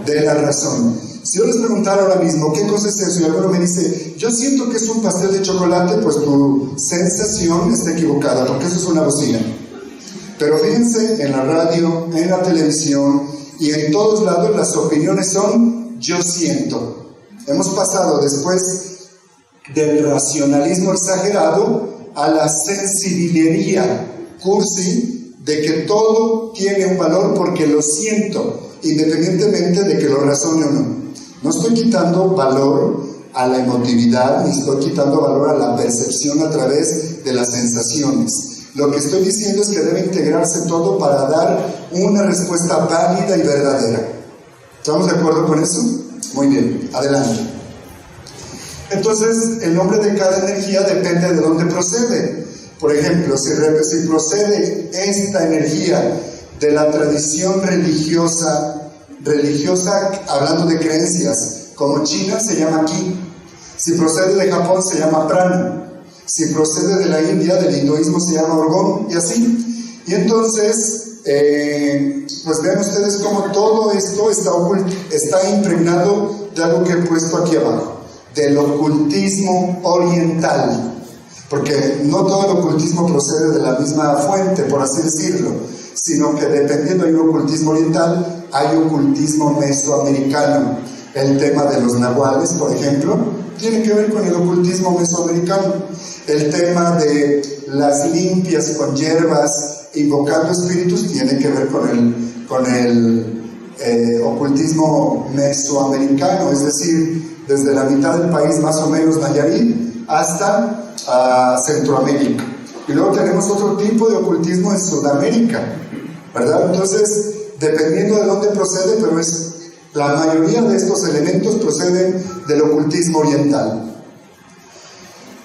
De la razón. Si yo les preguntara ahora mismo qué cosa es eso y alguno me dice, yo siento que es un pastel de chocolate, pues tu sensación está equivocada, porque eso es una bocina. Pero fíjense, en la radio, en la televisión y en todos lados las opiniones son yo siento. Hemos pasado después del racionalismo exagerado a la sensibilería cursi de que todo tiene un valor porque lo siento, independientemente de que lo razone o no. No estoy quitando valor a la emotividad, ni estoy quitando valor a la percepción a través de las sensaciones. Lo que estoy diciendo es que debe integrarse todo para dar una respuesta válida y verdadera. ¿Estamos de acuerdo con eso? Muy bien, adelante. Entonces, el nombre de cada energía depende de dónde procede. Por ejemplo, si procede esta energía de la tradición religiosa, hablando de creencias, como China se llama Ki. Si procede de Japón se llama Prana. Si procede de la India, del hinduismo se llama Orgón, y así. Y entonces, pues vean ustedes cómo todo esto está impregnado de algo que he puesto aquí abajo, del ocultismo oriental, porque no todo el ocultismo procede de la misma fuente, por así decirlo, sino que dependiendo hay un ocultismo oriental, hay ocultismo mesoamericano. El tema de los nahuales, por ejemplo, tiene que ver con el ocultismo mesoamericano. El tema de las limpias con hierbas, invocando espíritus, tiene que ver con el ocultismo mesoamericano, es decir, desde la mitad del país, más o menos Nayarit, hasta Centroamérica. Y luego tenemos otro tipo de ocultismo en Sudamérica, ¿verdad? Entonces, dependiendo de dónde procede, pero la mayoría de estos elementos proceden del ocultismo oriental.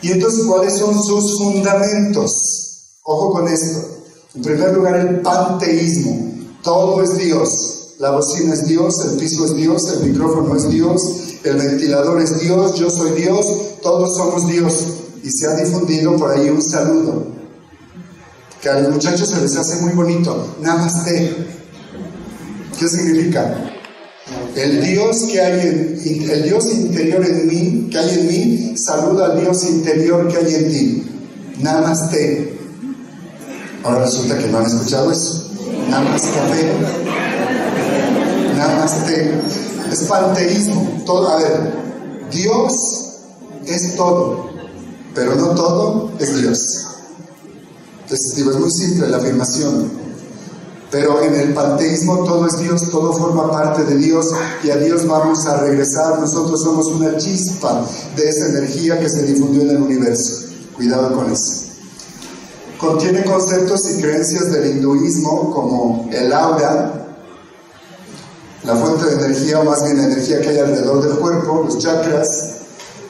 Y entonces, ¿cuáles son sus fundamentos? Ojo con esto. En primer lugar, el panteísmo. Todo es Dios. La bocina es Dios, el piso es Dios, el micrófono es Dios, el ventilador es Dios, yo soy Dios, todos somos Dios. Y se ha difundido por ahí un saludo que a los muchachos se les hace muy bonito, Namaste. ¿Qué significa? El Dios el Dios interior en mí, que hay en mí, saluda al Dios interior que hay en ti. Namaste. Ahora resulta que no han escuchado eso. Namaste. Namaste. Es panteísmo. Todo, a ver, Dios es todo, pero no todo es Dios. Entonces, digo, es muy simple la afirmación. Pero en el panteísmo todo es Dios, todo forma parte de Dios y a Dios vamos a regresar. Nosotros somos una chispa de esa energía que se difundió en el universo. Cuidado con eso. Contiene conceptos y creencias del hinduismo como el aura, la fuente de energía, o más bien la energía que hay alrededor del cuerpo, los chakras,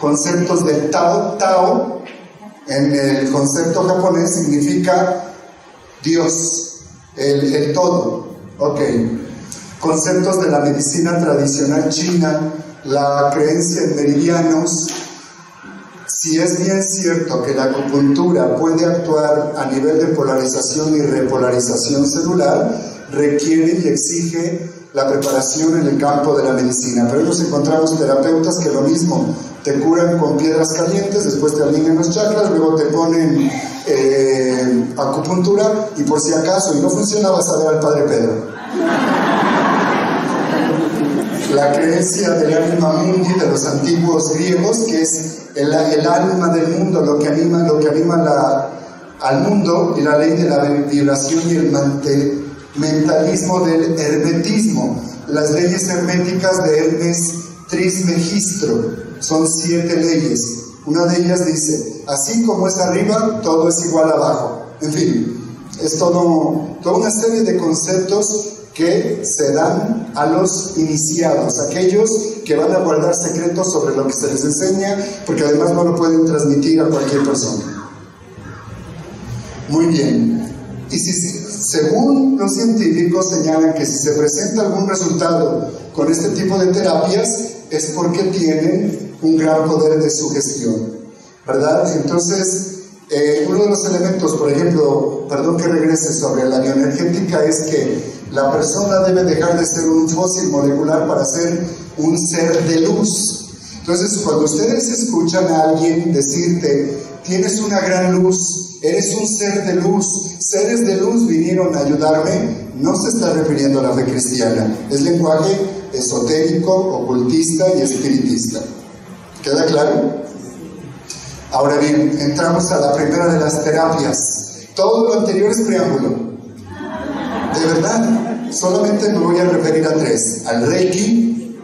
conceptos del Tao. Tao, en el concepto japonés, significa Dios. El todo, ok. Conceptos de la medicina tradicional china, la creencia en meridianos. Si es bien cierto que la acupuntura puede actuar a nivel de polarización y repolarización celular, requiere y exige la preparación en el campo de la medicina. Pero nos encontramos terapeutas que lo mismo, te curan con piedras calientes, después te alinean los chakras, luego te ponen acupuntura y por si acaso y no funciona vas a ver al Padre Pedro. La creencia del anima mundi de los antiguos griegos, que es el alma del mundo, lo que anima al mundo, y la ley de la vibración y el mentalismo del hermetismo, las leyes herméticas de Hermes Trismegistro. Son 7 leyes. Una de ellas dice, así como es arriba, todo es igual abajo. En fin, es toda una serie de conceptos que se dan a los iniciados, aquellos que van a guardar secretos sobre lo que se les enseña, porque además no lo pueden transmitir a cualquier persona. Muy bien. Y según los científicos señalan que si se presenta algún resultado con este tipo de terapias, es porque tienen un gran poder de sugestión, ¿verdad? Entonces, uno de los elementos, por ejemplo, perdón que regrese sobre la bioenergética, es que la persona debe dejar de ser un fósil molecular para ser un ser de luz. Entonces, cuando ustedes escuchan a alguien decirte, tienes una gran luz, eres un ser de luz, seres de luz vinieron a ayudarme, no se está refiriendo a la fe cristiana, es lenguaje esotérico, ocultista y espiritista. ¿Queda claro? Ahora bien, entramos a la primera de las terapias. Todo lo anterior es preámbulo. De verdad, solamente me voy a referir a 3. Al Reiki,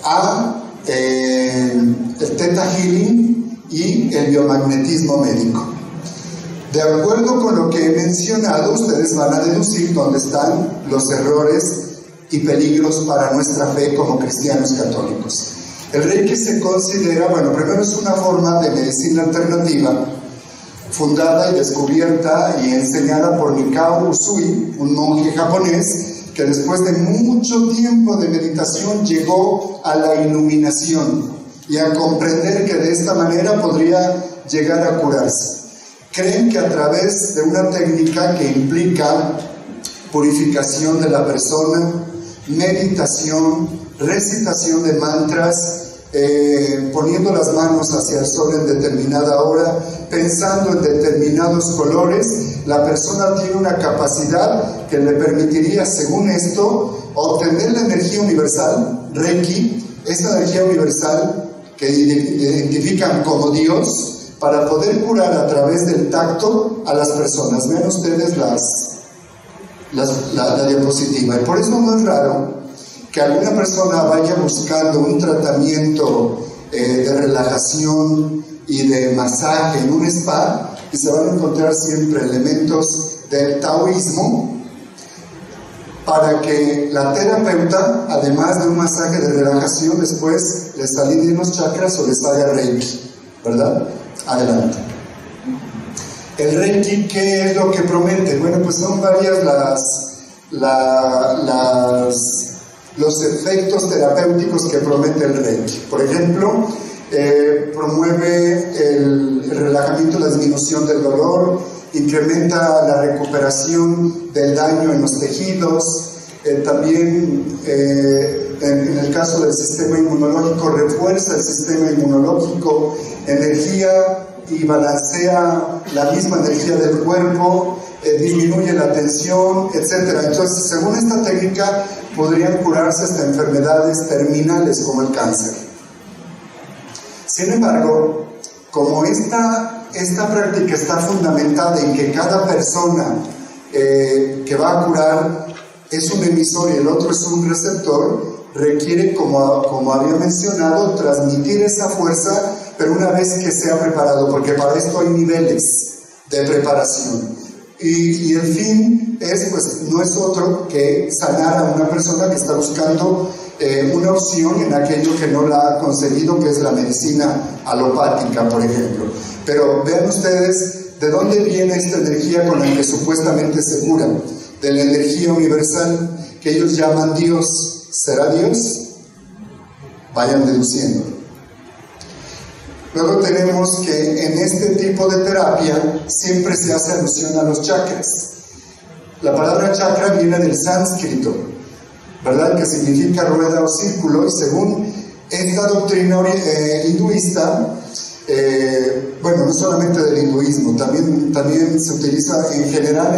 a el Theta Healing y el biomagnetismo médico. De acuerdo con lo que he mencionado, ustedes van a deducir dónde están los errores y peligros para nuestra fe como cristianos católicos. El Reiki se considera, bueno, primero es una forma de medicina alternativa fundada y descubierta y enseñada por Mikao Usui, un monje japonés que después de mucho tiempo de meditación llegó a la iluminación y a comprender que de esta manera podría llegar a curarse. Creen que a través de una técnica que implica purificación de la persona, meditación, recitación de mantras, poniendo las manos hacia el sol en determinada hora, pensando en determinados colores, la persona tiene una capacidad que le permitiría, según esto, obtener la energía universal, Reiki, esa energía universal que identifican como Dios, para poder curar a través del tacto a las personas. Vean ustedes la diapositiva. Y por eso no es raro que alguna persona vaya buscando un tratamiento de relajación y de masaje en un spa y se van a encontrar siempre elementos del taoísmo para que la terapeuta, además de un masaje de relajación, después les alinee los chakras o les haga Reiki, ¿verdad? Adelante. El Reiki, ¿qué es lo que promete? Bueno, pues son varias los efectos terapéuticos que promete el Reiki. Por ejemplo, promueve el relajamiento, la disminución del dolor, incrementa la recuperación del daño en los tejidos, También en el caso del sistema inmunológico, refuerza el sistema inmunológico, energía y balancea la misma energía del cuerpo, disminuye la tensión, etc. Entonces, según esta técnica, podrían curarse hasta enfermedades terminales como el cáncer. Sin embargo, como esta práctica está fundamentada en que cada persona que va a curar es un emisor y el otro es un receptor, requiere, como había mencionado, transmitir esa fuerza, pero una vez que se ha preparado, porque para esto hay niveles de preparación. Y el fin no es otro que sanar a una persona que está buscando una opción en aquello que no la ha conseguido, que es la medicina alopática, por ejemplo. Pero vean ustedes de dónde viene esta energía con la que supuestamente se curan. De la energía universal que ellos llaman Dios. ¿Será Dios? Vayan deduciendo. Luego tenemos que en este tipo de terapia siempre se hace alusión a los chakras. La palabra chakra viene del sánscrito, ¿verdad? Que significa rueda o círculo, y según esta doctrina hinduista, no solamente del hinduismo, también se utiliza en general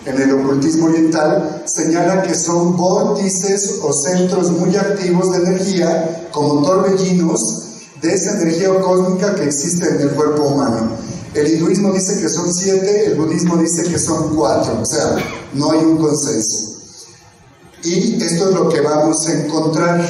en el ocultismo oriental, señala que son vórtices o centros muy activos de energía, como torbellinos de esa energía cósmica que existe en el cuerpo humano. El hinduismo dice que son 7, el budismo dice que son 4, o sea, no hay un consenso. Y esto es lo que vamos a encontrar: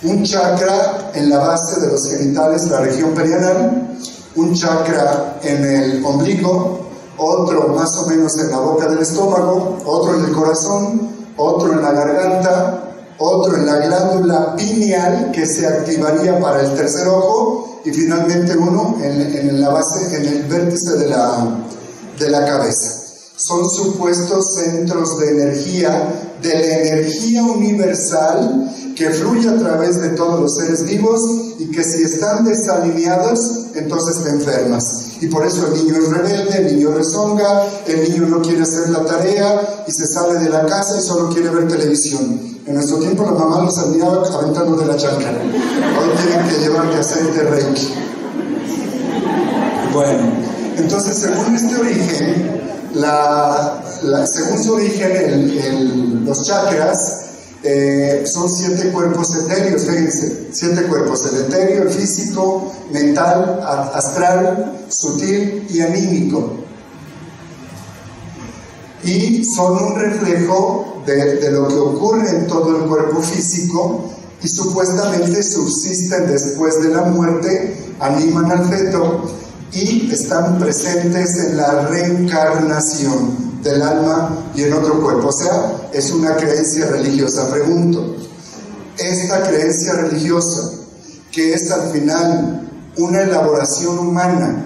un chakra en la base de los genitales, la región perianal, un chakra en el ombligo, otro más o menos en la boca del estómago, otro en el corazón, otro en la garganta, otro en la glándula pineal, que se activaría para el tercer ojo, y finalmente uno en la base, en el vértice de la cabeza. Son supuestos centros de la energía universal que fluye a través de todos los seres vivos, y que si están desalineados, entonces te enfermas. Y por eso el niño es rebelde, el niño rezonga, el niño no quiere hacer la tarea y se sale de la casa y solo quiere ver televisión. En nuestro tiempo la mamá los salía aventando de la chancla. Hoy tienen que llevarle aceite Reiki. Bueno, entonces según este origen, según su origen, los chakras son 7 cuerpos etéreos, fíjense, 7 cuerpos: el etéreo, el físico, mental, astral, sutil y anímico. Y son un reflejo de lo que ocurre en todo el cuerpo físico, y supuestamente subsisten después de la muerte, animan al feto y están presentes en la reencarnación del alma y en otro cuerpo. O sea, es una creencia religiosa. Pregunto, esta creencia religiosa, que es al final una elaboración humana,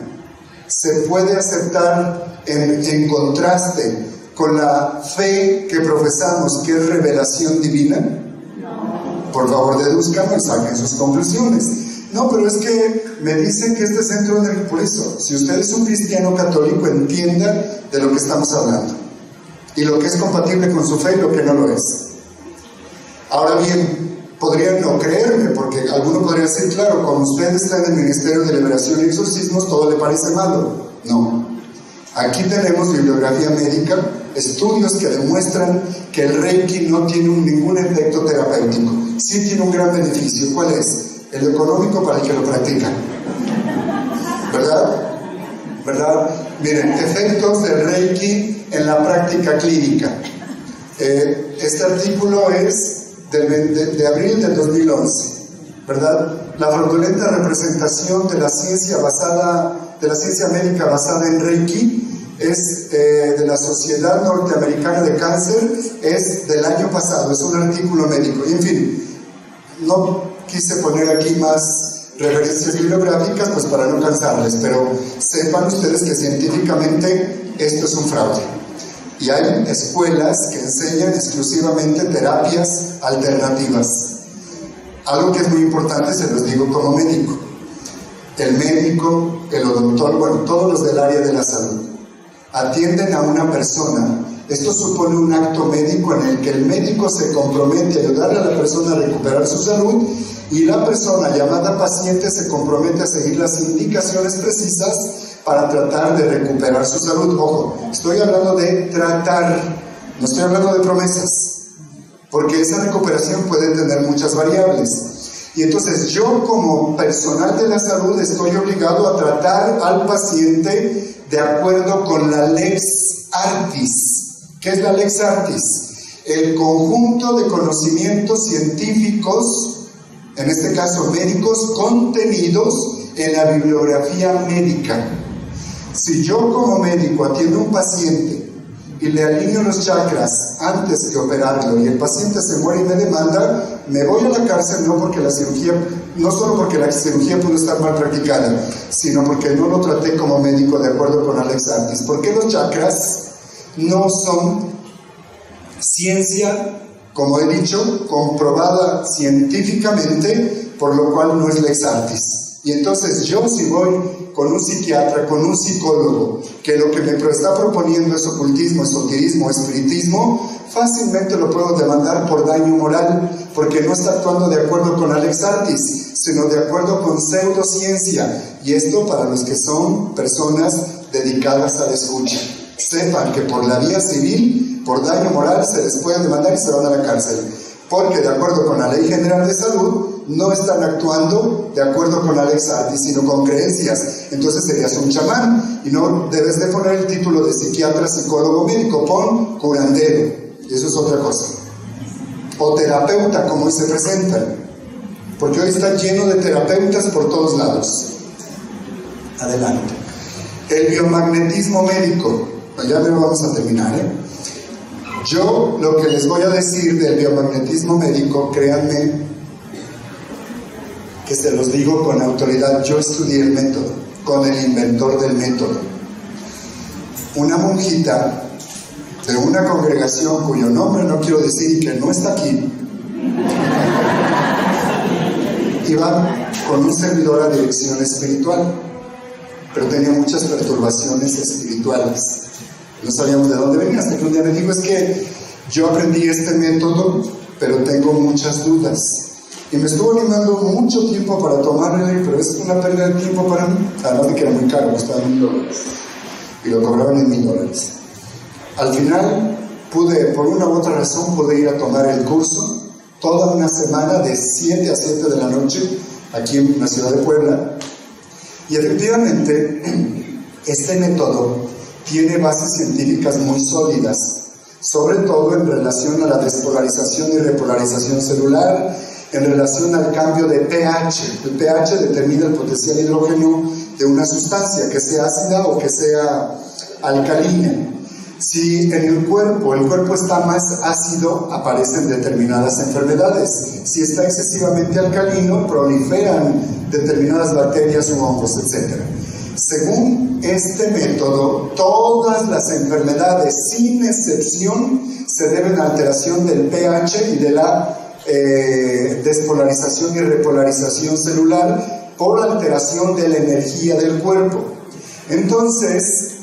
¿se puede aceptar en contraste con la fe que profesamos, que es revelación divina? No. Por favor, deduzcan y saquen sus conclusiones. No, pero es que me dicen que este centro de... Por eso, si usted es un cristiano católico, entienda de lo que estamos hablando, y lo que es compatible con su fe y lo que no lo es. Ahora bien, podrían no creerme, porque alguno podría decir, claro, como usted está en el Ministerio de Liberación y Exorcismos, todo le parece malo. No. Aquí tenemos bibliografía médica, estudios que demuestran que el Reiki no tiene ningún efecto terapéutico. Sí tiene un gran beneficio. ¿Cuál es? El económico para el que lo practica. ¿Verdad? Miren, efectos del Reiki en la práctica clínica. Este artículo es de abril del 2011, ¿verdad? La fraudulenta representación de la ciencia médica basada en Reiki es de la Sociedad Norteamericana de Cáncer, es del año pasado, es un artículo médico. Y en fin, no quise poner aquí más referencias bibliográficas pues para no cansarles, pero sepan ustedes que científicamente esto es un fraude. Y hay escuelas que enseñan exclusivamente terapias alternativas. Algo que es muy importante, se los digo como médico. El médico, el odontólogo, todos los del área de la salud, atienden a una persona Esto supone un acto médico en el que el médico se compromete a ayudarle a la persona a recuperar su salud y la persona llamada paciente se compromete a seguir las indicaciones precisas para tratar de recuperar su salud. Ojo, estoy hablando de tratar, no estoy hablando de promesas, porque esa recuperación puede tener muchas variables. Y entonces yo como personal de la salud estoy obligado a tratar al paciente de acuerdo con la Lex Artis. ¿Qué es la Lex Artis? El conjunto de conocimientos científicos, en este caso médicos, contenidos en la bibliografía médica. Si yo como médico atiendo a un paciente y le alineo los chakras antes de operarlo y el paciente se muere y me demanda, me voy a la cárcel no solo porque la cirugía pudo estar mal practicada, sino porque no lo traté como médico de acuerdo con Alex Artis. Porque los chakras no son ciencia, como he dicho, comprobada científicamente, por lo cual no es Lex Artis. Y entonces yo, si voy con un psiquiatra, con un psicólogo, que lo que me está proponiendo es ocultismo, esoterismo, espiritismo, fácilmente lo puedo demandar por daño moral, porque no está actuando de acuerdo con Alex Artis, sino de acuerdo con pseudociencia. Y esto para los que son personas dedicadas a la escucha. Sepan que por la vía civil, por daño moral, se les puede demandar y se van a la cárcel. Porque de acuerdo con la Ley General de Salud, no están actuando de acuerdo con Alex Artis, sino con creencias. Entonces serías un chamán y no debes de poner el título de psiquiatra, psicólogo, médico, pon curandero. Eso es otra cosa. O terapeuta, como hoy se presentan. Porque hoy está lleno de terapeutas por todos lados. Adelante. El biomagnetismo médico. Ya me lo vamos a terminar, Yo lo que les voy a decir del biomagnetismo médico, créanme que se los digo con autoridad. Yo estudié el método, con el inventor del método. Una monjita de una congregación cuyo nombre no quiero decir y que no está aquí, iba con un servidor a dirección espiritual, pero tenía muchas perturbaciones espirituales. No sabíamos de dónde venía, hasta que un día me dijo, es que yo aprendí este método, pero tengo muchas dudas. Y me estuvo animando mucho tiempo para tomarle, pero es una pérdida de tiempo para mí. Además de que era muy caro, costaba $1,000. Y lo cobraban en $1,000. Al final, por una u otra razón, pude ir a tomar el curso toda una semana de 7 a 7 de la noche, aquí en la ciudad de Puebla. Y efectivamente, este método tiene bases científicas muy sólidas, sobre todo en relación a la despolarización y repolarización celular, en relación al cambio de pH. El pH determina el potencial hidrógeno de una sustancia, que sea ácida o que sea alcalina. Si en el cuerpo está más ácido, aparecen determinadas enfermedades. Si está excesivamente alcalino, proliferan determinadas bacterias u hongos, etc. Según este método, todas las enfermedades, sin excepción, se deben a alteración del pH y de la despolarización y repolarización celular por alteración de la energía del cuerpo. Entonces,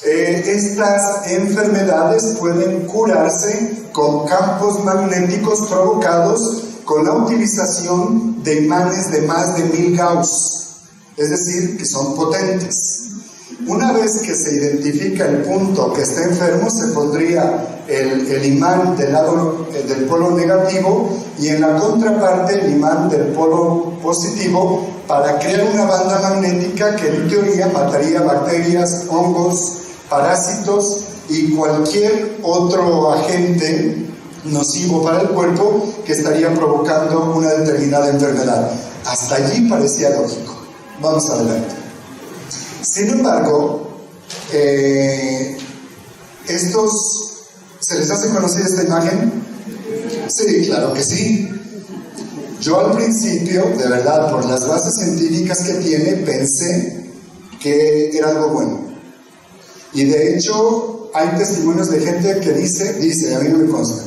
estas enfermedades pueden curarse con campos magnéticos provocados con la utilización de imanes de más de 1000 Gauss. Es decir, que son potentes. Una vez que se identifica el punto que está enfermo, se pondría el imán del lado del polo negativo y en la contraparte el imán del polo positivo para crear una banda magnética que en teoría mataría bacterias, hongos, parásitos y cualquier otro agente nocivo para el cuerpo que estaría provocando una determinada enfermedad. Hasta allí parecía lógico. Vamos adelante. Sin embargo, ¿se les hace conocida esta imagen? Sí, claro que sí. Yo al principio, de verdad, por las bases científicas que tiene, pensé que era algo bueno. Y de hecho, hay testimonios de gente que dice, a mí no me consta,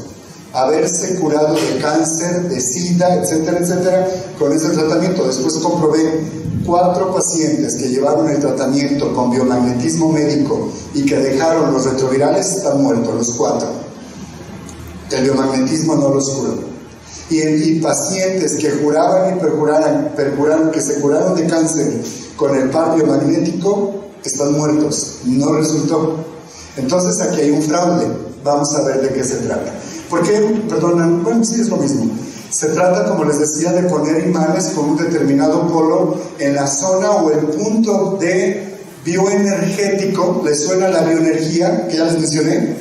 haberse curado de cáncer, de SIDA, etcétera, etcétera, con ese tratamiento. Después comprobé 4 pacientes que llevaron el tratamiento con biomagnetismo médico y que dejaron los retrovirales, están muertos los 4. El biomagnetismo no los curó. Y pacientes que juraban y perjuraron que se curaron de cáncer con el par biomagnético, están muertos. No resultó. Entonces aquí hay un fraude. Vamos a ver de qué se trata. ¿Por qué? Perdonan, bueno, sí es lo mismo. Se trata, como les decía, de poner imanes con un determinado polo en la zona o el punto de bioenergético. ¿Les suena la bioenergía que ya les mencioné?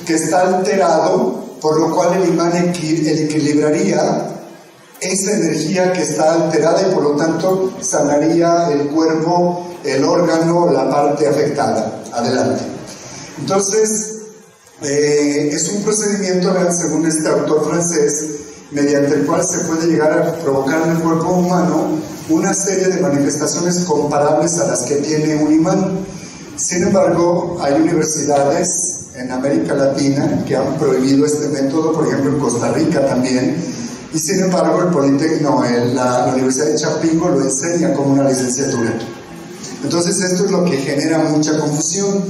Que está alterado, por lo cual el imán equilibraría esa energía que está alterada y por lo tanto sanaría el cuerpo, el órgano, la parte afectada. Adelante. Entonces, es un procedimiento, según este autor francés, mediante el cual se puede llegar a provocar en el cuerpo humano una serie de manifestaciones comparables a las que tiene un imán. Sin embargo, hay universidades en América Latina que han prohibido este método, por ejemplo en Costa Rica también, y sin embargo el Politécnico, la Universidad de Chapingo lo enseña como una licenciatura. Entonces esto es lo que genera mucha confusión.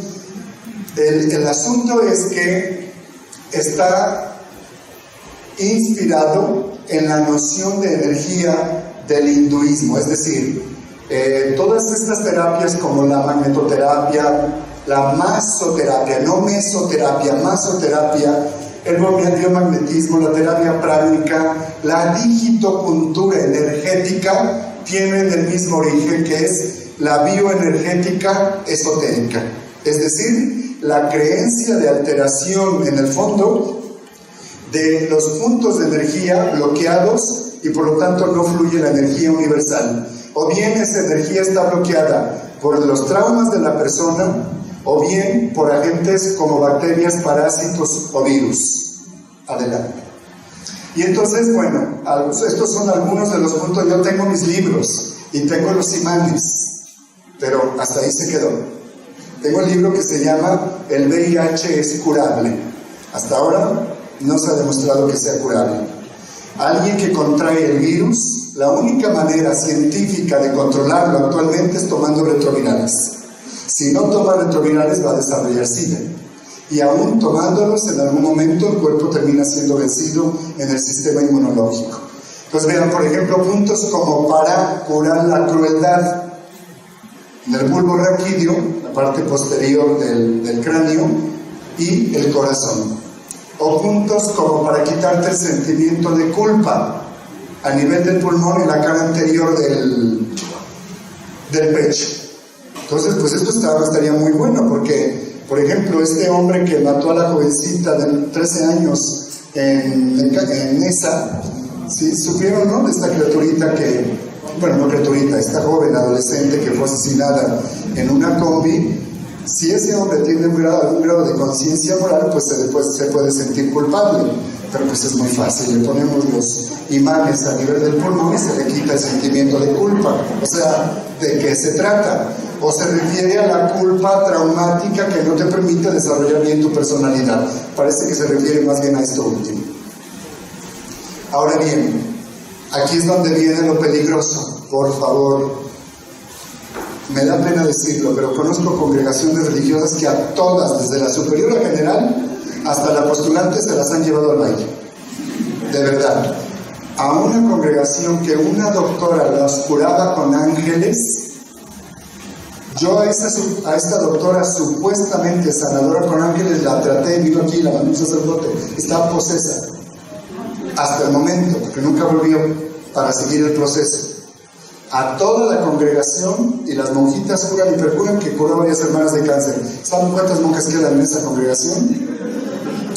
El asunto es que está inspirado en la noción de energía del hinduismo, es decir, todas estas terapias como la magnetoterapia, la masoterapia, no mesoterapia, masoterapia, el biomagnetismo, la terapia pránica, la digitopuntura energética, tienen el mismo origen que es la bioenergética esotérica, es decir, la creencia de alteración en el fondo de los puntos de energía bloqueados y por lo tanto no fluye la energía universal. O bien esa energía está bloqueada por los traumas de la persona o bien por agentes como bacterias, parásitos o virus. Adelante. Y entonces, bueno, estos son algunos de los puntos. Yo tengo mis libros y tengo los imanes, pero hasta ahí se quedó. Tengo el libro que se llama El VIH es curable. Hasta ahora no se ha demostrado que sea curable. Alguien que contrae el virus, la única manera científica de controlarlo actualmente es tomando retrovirales. Si no toma retrovirales va a desarrollar SIDA. Y aún tomándolos, en algún momento el cuerpo termina siendo vencido en el sistema inmunológico. Entonces vean, por ejemplo, puntos como para curar la crueldad. En el bulbo raquídeo, la parte posterior del cráneo y el corazón. O puntos como para quitarte el sentimiento de culpa a nivel del pulmón y la cara anterior del pecho. Entonces, pues esto estaría muy bueno porque, por ejemplo, este hombre que mató a la jovencita de 13 años en esa, ¿sí? ¿Supieron, no? De esta criaturita esta joven adolescente que fue asesinada en una combi. Si ese hombre tiene algún grado de conciencia moral, pues se puede sentir culpable, pero pues es muy fácil, le ponemos los imanes a nivel del pulmón y se le quita el sentimiento de culpa. O sea, ¿de qué se trata? O se refiere a la culpa traumática que no te permite desarrollar bien tu personalidad. Parece que se refiere más bien a esto último. Ahora bien, aquí es donde viene lo peligroso. Por favor, me da pena decirlo, pero conozco congregaciones religiosas que a todas, desde la superior a general hasta la postulante, se las han llevado al baile. De verdad. A una congregación que una doctora las curaba con ángeles. Yo a esta doctora supuestamente sanadora con ángeles la traté, vino aquí, la mandó un sacerdote, estaba posesa. Hasta el momento, porque nunca volvió para seguir el proceso. A toda la congregación, y las monjitas juran y perjuran que curó varias hermanas de cáncer. ¿Saben cuántas monjas quedan en esa congregación?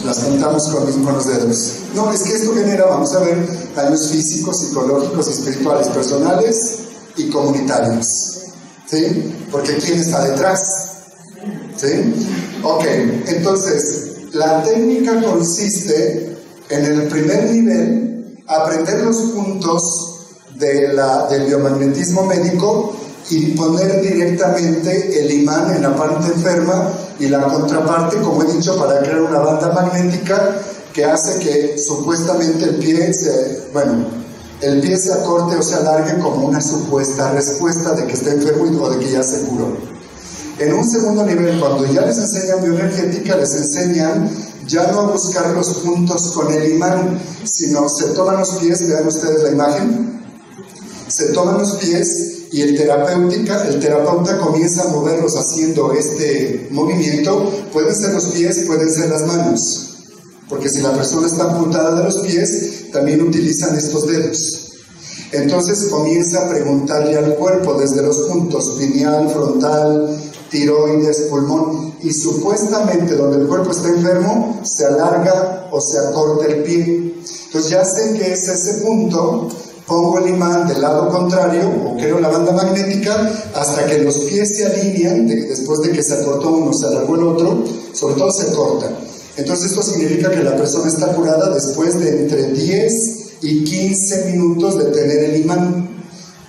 Las contamos con los dedos. No, es que esto genera, vamos a ver, daños físicos, psicológicos, espirituales, personales y comunitarios. ¿Sí? Porque ¿quién está detrás? ¿Sí? Ok, entonces, la técnica consiste en el primer nivel, aprender los puntos del biomagnetismo médico y poner directamente el imán en la parte enferma y la contraparte, como he dicho, para crear una banda magnética que hace que supuestamente el pie se acorte o se alargue como una supuesta respuesta de que está enfermo o de que ya se curó. En un segundo nivel, cuando ya les enseñan bioenergética, les enseñan ya no a buscar los puntos con el imán, sino se toman los pies, vean ustedes la imagen, se toman los pies y el terapeuta comienza a moverlos haciendo este movimiento. Pueden ser los pies, pueden ser las manos, porque si la persona está amputada de los pies, también utilizan estos dedos. Entonces comienza a preguntarle al cuerpo desde los puntos pineal, frontal, tiroides, pulmón, y supuestamente donde el cuerpo está enfermo, se alarga o se acorta el pie. Entonces ya sé que es ese punto, pongo el imán del lado contrario, o creo la banda magnética, hasta que los pies se alinean, después de que se acortó uno, se alargó el otro, sobre todo se corta. Entonces esto significa que la persona está curada después de entre 10 y 15 minutos de tener el imán.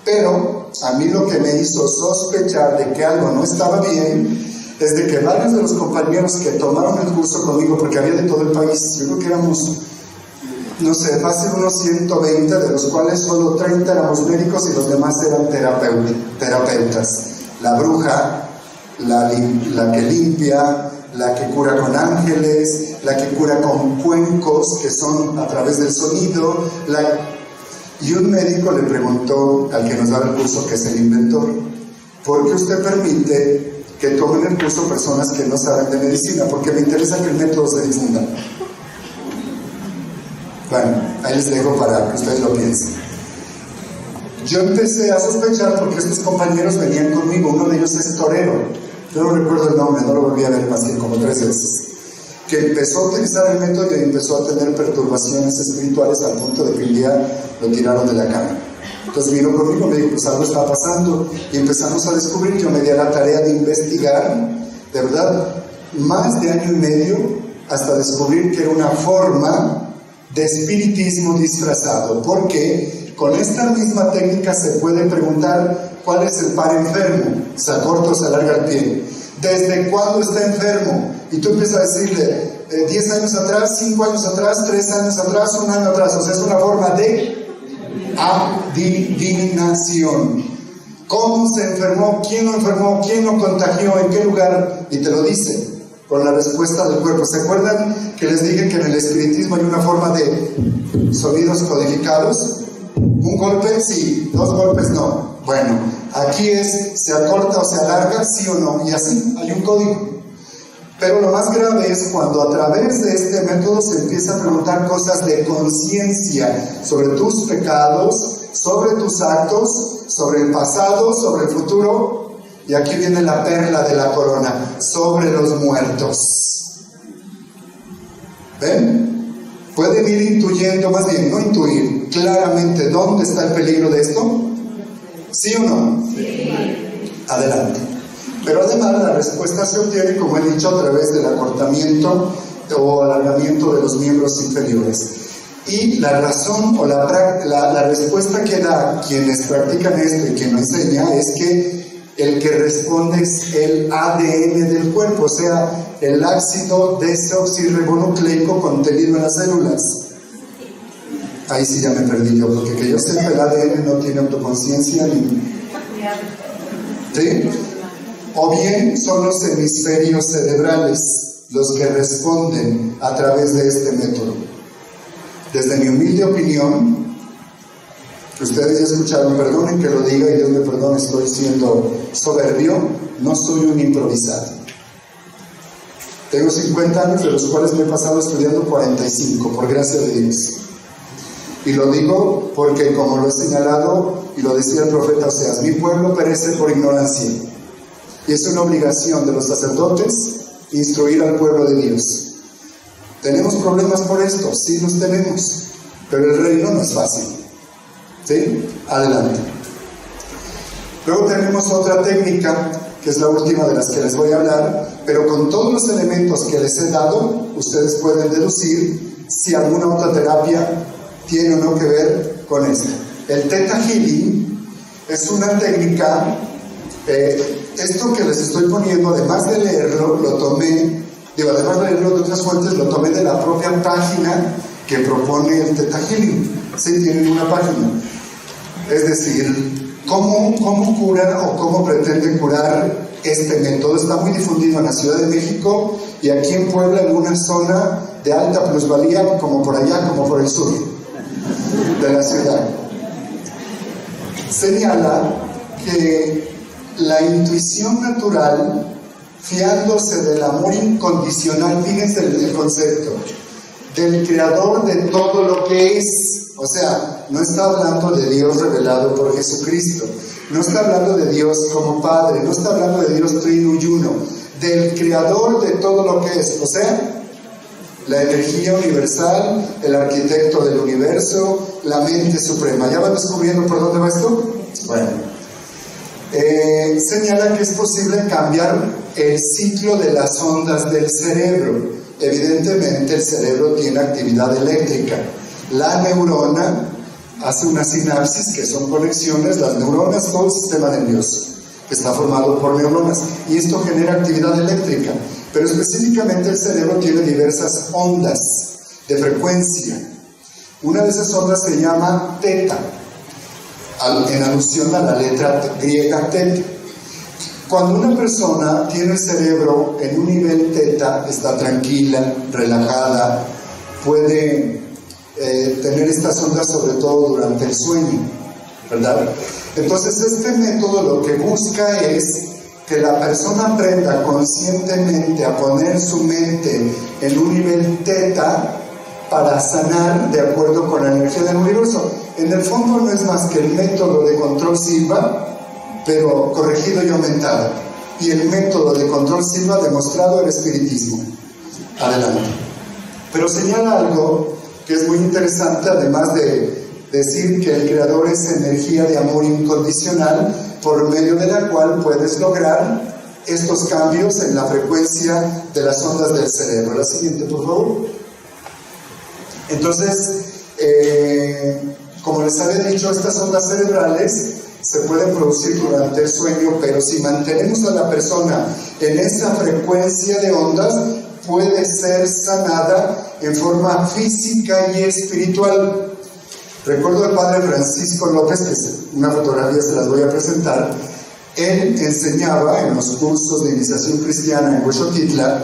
Pero a mí lo que me hizo sospechar de que algo no estaba bien es de que varios de los compañeros que tomaron el curso conmigo, porque había de todo el país, yo creo que éramos, no sé, fácil unos 120, de los cuales solo 30 éramos médicos y los demás eran terapeutas. La bruja, la que limpia, la que cura con ángeles, la que cura con cuencos, que son a través del sonido. Y un médico le preguntó al que nos daba el curso, que es el inventor, ¿por qué usted permite que tomen el curso personas que no saben de medicina? Porque me interesa que el método se difunda. Bueno, ahí les dejo para que ustedes lo piensen. Yo empecé a sospechar porque estos compañeros venían conmigo. Uno de ellos es torero, yo no recuerdo el nombre, no lo volví a ver más que como 3 veces, que empezó a utilizar el método y empezó a tener perturbaciones espirituales al punto de que un día lo tiraron de la cama. Entonces vino conmigo, me dijo, pues algo está pasando, y empezamos a descubrir. Yo me di a la tarea de investigar, de verdad, más de 1 año y medio, hasta descubrir que era una forma de espiritismo disfrazado, porque con esta misma técnica se puede preguntar cuál es el par enfermo, se acorta o se alarga el pie, desde cuándo está enfermo, y tú empiezas a decirle 10 años atrás, 5 años atrás, 3 años atrás, 1 año atrás. O sea, es una forma de adivinación. ¿Cómo se enfermó? ¿Quién lo enfermó? ¿Quién lo contagió? ¿En qué lugar? Y te lo dice con la respuesta del cuerpo. ¿Se acuerdan que les dije que en el espiritismo hay una forma de sonidos codificados? ¿Un golpe? Sí. 2 golpes, no. Bueno, aquí es, ¿se acorta o se alarga? Sí o no. Y así, hay un código. Pero lo más grave es cuando a través de este método se empieza a preguntar cosas de conciencia sobre tus pecados, sobre tus actos, sobre el pasado, sobre el futuro. Y aquí viene la perla de la corona, sobre los muertos. ¿Ven? Pueden ir intuyendo, más bien, no intuir, claramente dónde está el peligro de esto. ¿Sí o no? Sí. Adelante. Pero además la respuesta se obtiene, como he dicho, a través del acortamiento o alargamiento de los miembros inferiores. Y la razón o la respuesta que da quienes practican esto y quien lo enseña es que el que responde es el ADN del cuerpo, o sea, el ácido desoxirribonucleico contenido en las células. Ahí sí ya me perdí yo, porque que yo sepa, el ADN no tiene autoconciencia ni... ¿Sí? O bien son los hemisferios cerebrales los que responden a través de este método. Desde mi humilde opinión, ustedes ya escucharon, perdonen que lo diga y Dios me perdone, estoy siendo soberbio, no soy un improvisado. Tengo 50 años, de los cuales me he pasado estudiando 45, por gracia de Dios. Y lo digo porque, como lo he señalado y lo decía el profeta Oseas, mi pueblo perece por ignorancia. Y es una obligación de los sacerdotes instruir al pueblo de Dios. ¿Tenemos problemas por esto? Sí, los tenemos. Pero el reino no es fácil. ¿Sí? Adelante. Luego tenemos otra técnica, que es la última de las que les voy a hablar, pero con todos los elementos que les he dado, ustedes pueden deducir si alguna otra terapia tiene o no que ver con esto. El Theta Healing es una técnica... esto que les estoy poniendo, además de leerlo, lo tomé Digo, además de leerlo de otras fuentes, lo tomé de la propia página que propone el Theta Healing. Sí, tienen una página. Es decir, ¿cómo cura o cómo pretende curar este método? Está muy difundido en la Ciudad de México y aquí en Puebla, en una zona de alta plusvalía, como por allá, como por el sur de la ciudad. Señala que la intuición natural, fiándose del amor incondicional, fíjense el concepto, del creador de todo lo que es. O sea, no está hablando de Dios revelado por Jesucristo, no está hablando de Dios como Padre, no está hablando de Dios trino y uno, del creador de todo lo que es, o sea, la energía universal, el arquitecto del universo, la mente suprema. ¿Ya van descubriendo por dónde va esto? Bueno, señala que es posible cambiar el ciclo de las ondas del cerebro. Evidentemente el cerebro tiene actividad eléctrica. La neurona hace una sinapsis, que son conexiones. Las neuronas, todo el sistema nervioso está formado por neuronas y esto genera actividad eléctrica, pero específicamente el cerebro tiene diversas ondas de frecuencia. Una de esas ondas se llama teta, en alusión a la letra griega teta. Cuando una persona tiene el cerebro en un nivel teta, está tranquila, relajada, puede tener estas ondas sobre todo durante el sueño, ¿verdad? Entonces este método lo que busca es que la persona aprenda conscientemente a poner su mente en un nivel teta para sanar de acuerdo con la energía del universo. En el fondo no es más que el método de control Silva, pero corregido y aumentado. Y el método de control Silva demostrado el espiritismo. Adelante. Pero señala algo que es muy interesante, además de decir que el creador es energía de amor incondicional, por medio de la cual puedes lograr estos cambios en la frecuencia de las ondas del cerebro. La siguiente, por favor. Entonces, como les había dicho, estas ondas cerebrales se pueden producir durante el sueño, pero si mantenemos a la persona en esa frecuencia de ondas, puede ser sanada en forma física y espiritual. Recuerdo al padre Francisco López, que es una fotografía, se las voy a presentar. Él enseñaba en los cursos de iniciación cristiana en Huexotitla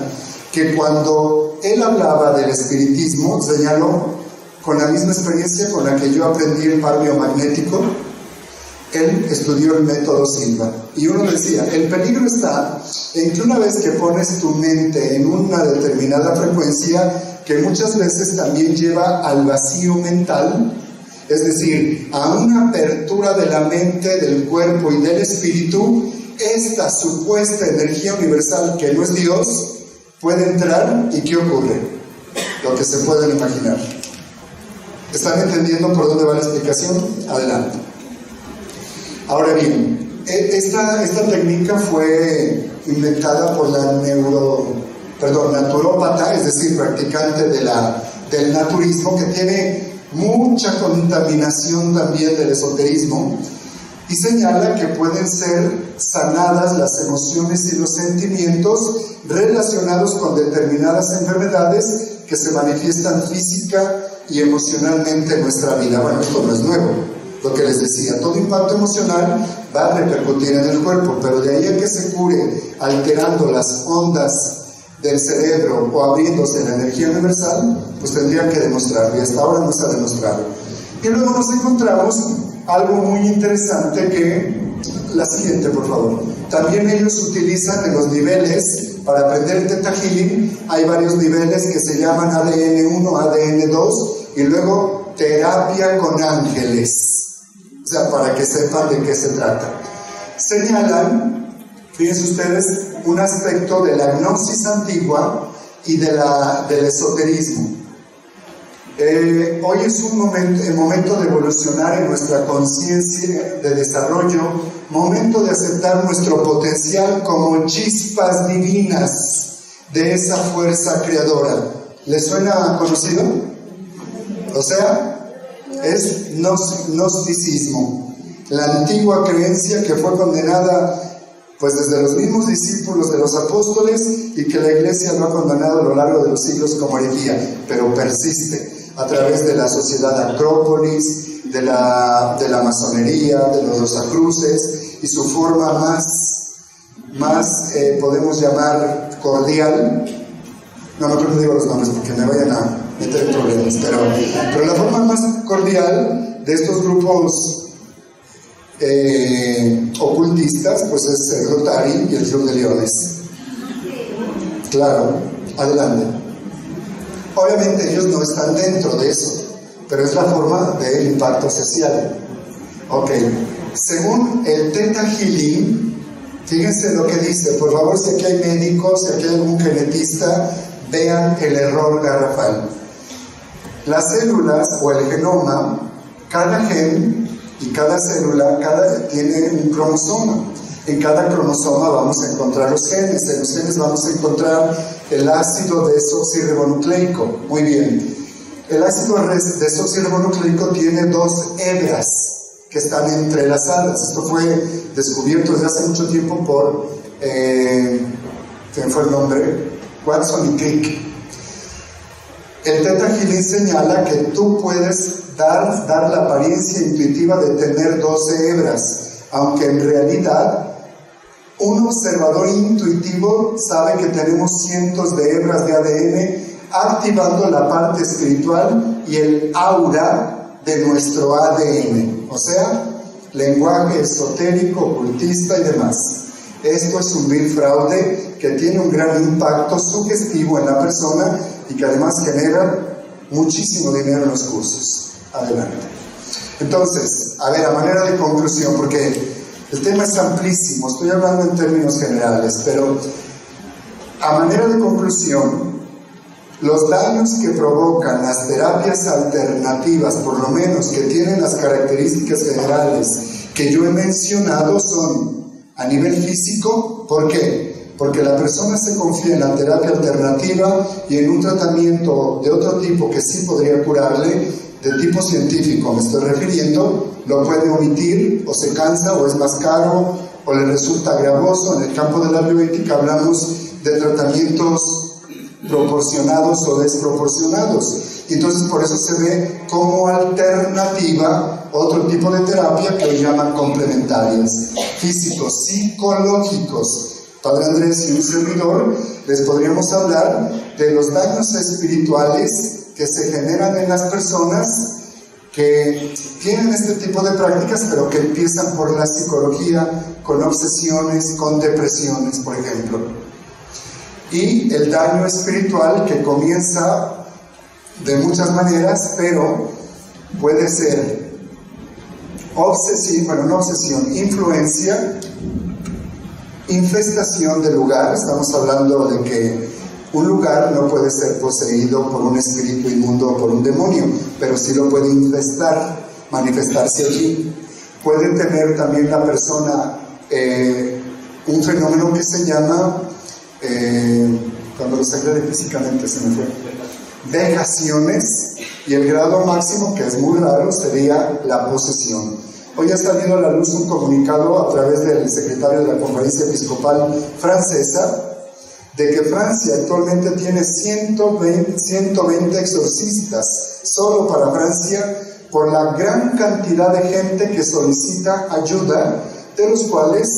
que cuando él hablaba del espiritismo, señaló, con la misma experiencia con la que yo aprendí el par biomagnético, él estudió el método Silva. Y uno decía, el peligro está en que una vez que pones tu mente en una determinada frecuencia, que muchas veces también lleva al vacío mental, es decir, a una apertura de la mente, del cuerpo y del espíritu, esta supuesta energía universal que no es Dios puede entrar. ¿Y qué ocurre? Lo que se pueden imaginar. ¿Están entendiendo por dónde va la explicación? Adelante. Ahora bien, esta técnica fue inventada por la naturópata, es decir, practicante del naturismo, que tiene mucha contaminación también del esoterismo, y señala que pueden ser sanadas las emociones y los sentimientos relacionados con determinadas enfermedades que se manifiestan física y emocionalmente en nuestra vida. Bueno, esto no es nuevo. Lo que les decía, todo impacto emocional va a repercutir en el cuerpo, pero de ahí a que se cure alterando las ondas del cerebro o abriéndose la energía universal, pues tendrían que demostrarlo, y hasta ahora no se ha demostrado. Y luego nos encontramos algo muy interesante que, la siguiente por favor, también ellos utilizan en los niveles, para aprender Theta Healing, hay varios niveles que se llaman ADN1, ADN2, y luego terapia con ángeles. O sea, para que sepan de qué se trata. Señalan, fíjense ustedes, un aspecto de la gnosis antigua y del esoterismo. Hoy es el momento de evolucionar en nuestra conciencia de desarrollo, momento de aceptar nuestro potencial como chispas divinas de esa fuerza creadora. ¿Les suena conocido? O sea, es gnosticismo, la antigua creencia que fue condenada pues desde los mismos discípulos de los apóstoles, y que la Iglesia no ha condenado a lo largo de los siglos como herejía, pero persiste a través de la sociedad Acrópolis, de la masonería, de los Rosacruces, y su forma más podemos llamar cordial. No creo que digo los nombres porque me vayan a meter en problemas, pero la forma más cordial de estos grupos ocultistas, pues es el Rotary y el Club de Leones. Claro, adelante. Obviamente ellos no están dentro de eso, pero es la forma del impacto social. Ok, según el Theta Healing, fíjense lo que dice. Por favor, si aquí hay médicos, si aquí hay algún genetista, vean el error garrafal. Las células o el genoma, cada gen y cada célula tiene un cromosoma. En cada cromosoma vamos a encontrar los genes. En los genes vamos a encontrar el ácido desoxirribonucleico. Muy bien. El ácido desoxirribonucleico tiene 2 hebras que están entrelazadas. Esto fue descubierto desde hace mucho tiempo por, ¿quién fue el nombre? Watson y Crick. El Theta Healing señala que tú puedes dar la apariencia intuitiva de tener 12 hebras, aunque en realidad un observador intuitivo sabe que tenemos cientos de hebras de ADN activando la parte espiritual y el aura de nuestro ADN, o sea, lenguaje esotérico, ocultista y demás. Esto es un vil fraude que tiene un gran impacto sugestivo en la persona y que además genera muchísimo dinero en los cursos. Adelante. Entonces, a ver, a manera de conclusión, porque el tema es amplísimo, estoy hablando en términos generales, pero a manera de conclusión, los daños que provocan las terapias alternativas, por lo menos que tienen las características generales que yo he mencionado, son a nivel físico. ¿Por qué? Porque la persona se confía en la terapia alternativa y en un tratamiento de otro tipo que sí podría curarle, de tipo científico me estoy refiriendo, lo puede omitir, o se cansa, o es más caro, o le resulta gravoso. En el campo de la bioética hablamos de tratamientos proporcionados o desproporcionados. Y entonces por eso se ve como alternativa otro tipo de terapia que hoy llaman complementarias, físicos, psicológicos. Padre Andrés y un servidor les podríamos hablar de los daños espirituales que se generan en las personas que tienen este tipo de prácticas, pero que empiezan por la psicología, con obsesiones, con depresiones, por ejemplo. Y el daño espiritual que comienza de muchas maneras, pero puede ser influencia, infestación del lugar. Estamos hablando de que un lugar no puede ser poseído por un espíritu inmundo o por un demonio, pero sí lo puede infestar, manifestarse allí. Puede tener también la persona un fenómeno que se llama, cuando lo saqué físicamente se me fue, vejaciones, y el grado máximo, que es muy raro, sería la posesión. Hoy ha salido a la luz un comunicado a través del secretario de la Conferencia Episcopal Francesa, de que Francia actualmente tiene 120 exorcistas, solo para Francia, por la gran cantidad de gente que solicita ayuda, de los cuales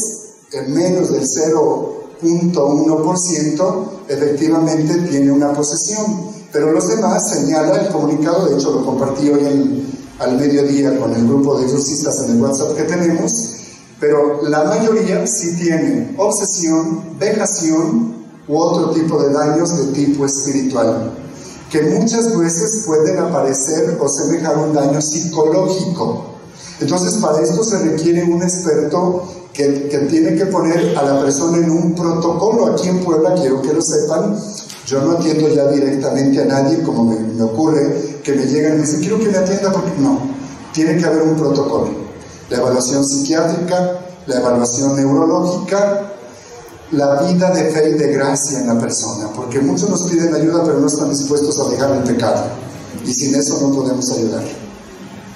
en menos del 0.1% efectivamente tiene una posesión. Pero los demás, señala el comunicado, de hecho lo compartí hoy al mediodía con el grupo de exorcistas en el WhatsApp que tenemos, pero la mayoría sí tiene obsesión, vejación u otro tipo de daños de tipo espiritual, que muchas veces pueden aparecer o semejar un daño psicológico. Entonces, para esto se requiere un experto que tiene que poner a la persona en un protocolo. Aquí en Puebla, quiero que lo sepan, yo no atiendo ya directamente a nadie, como me ocurre que me llegan y me dicen, quiero que me atienda, porque no, tiene que haber un protocolo. La evaluación psiquiátrica, la evaluación neurológica, la vida de fe y de gracia en la persona, porque muchos nos piden ayuda pero no están dispuestos a dejar el pecado, y sin eso no podemos ayudar.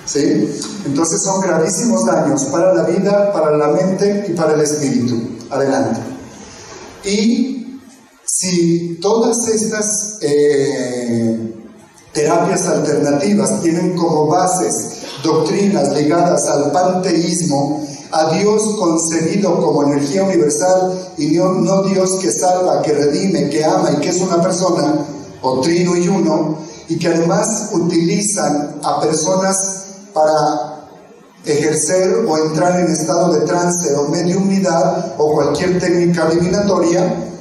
¿Sí? Entonces son gravísimos daños para la vida, para la mente y para el espíritu. Adelante. Y si todas estas terapias alternativas tienen como bases doctrinas ligadas al panteísmo, a Dios concebido como energía universal y no Dios que salva, que redime, que ama y que es una persona, o trino y uno, y que además utilizan a personas para ejercer o entrar en estado de trance o mediumnidad o cualquier técnica adivinatoria,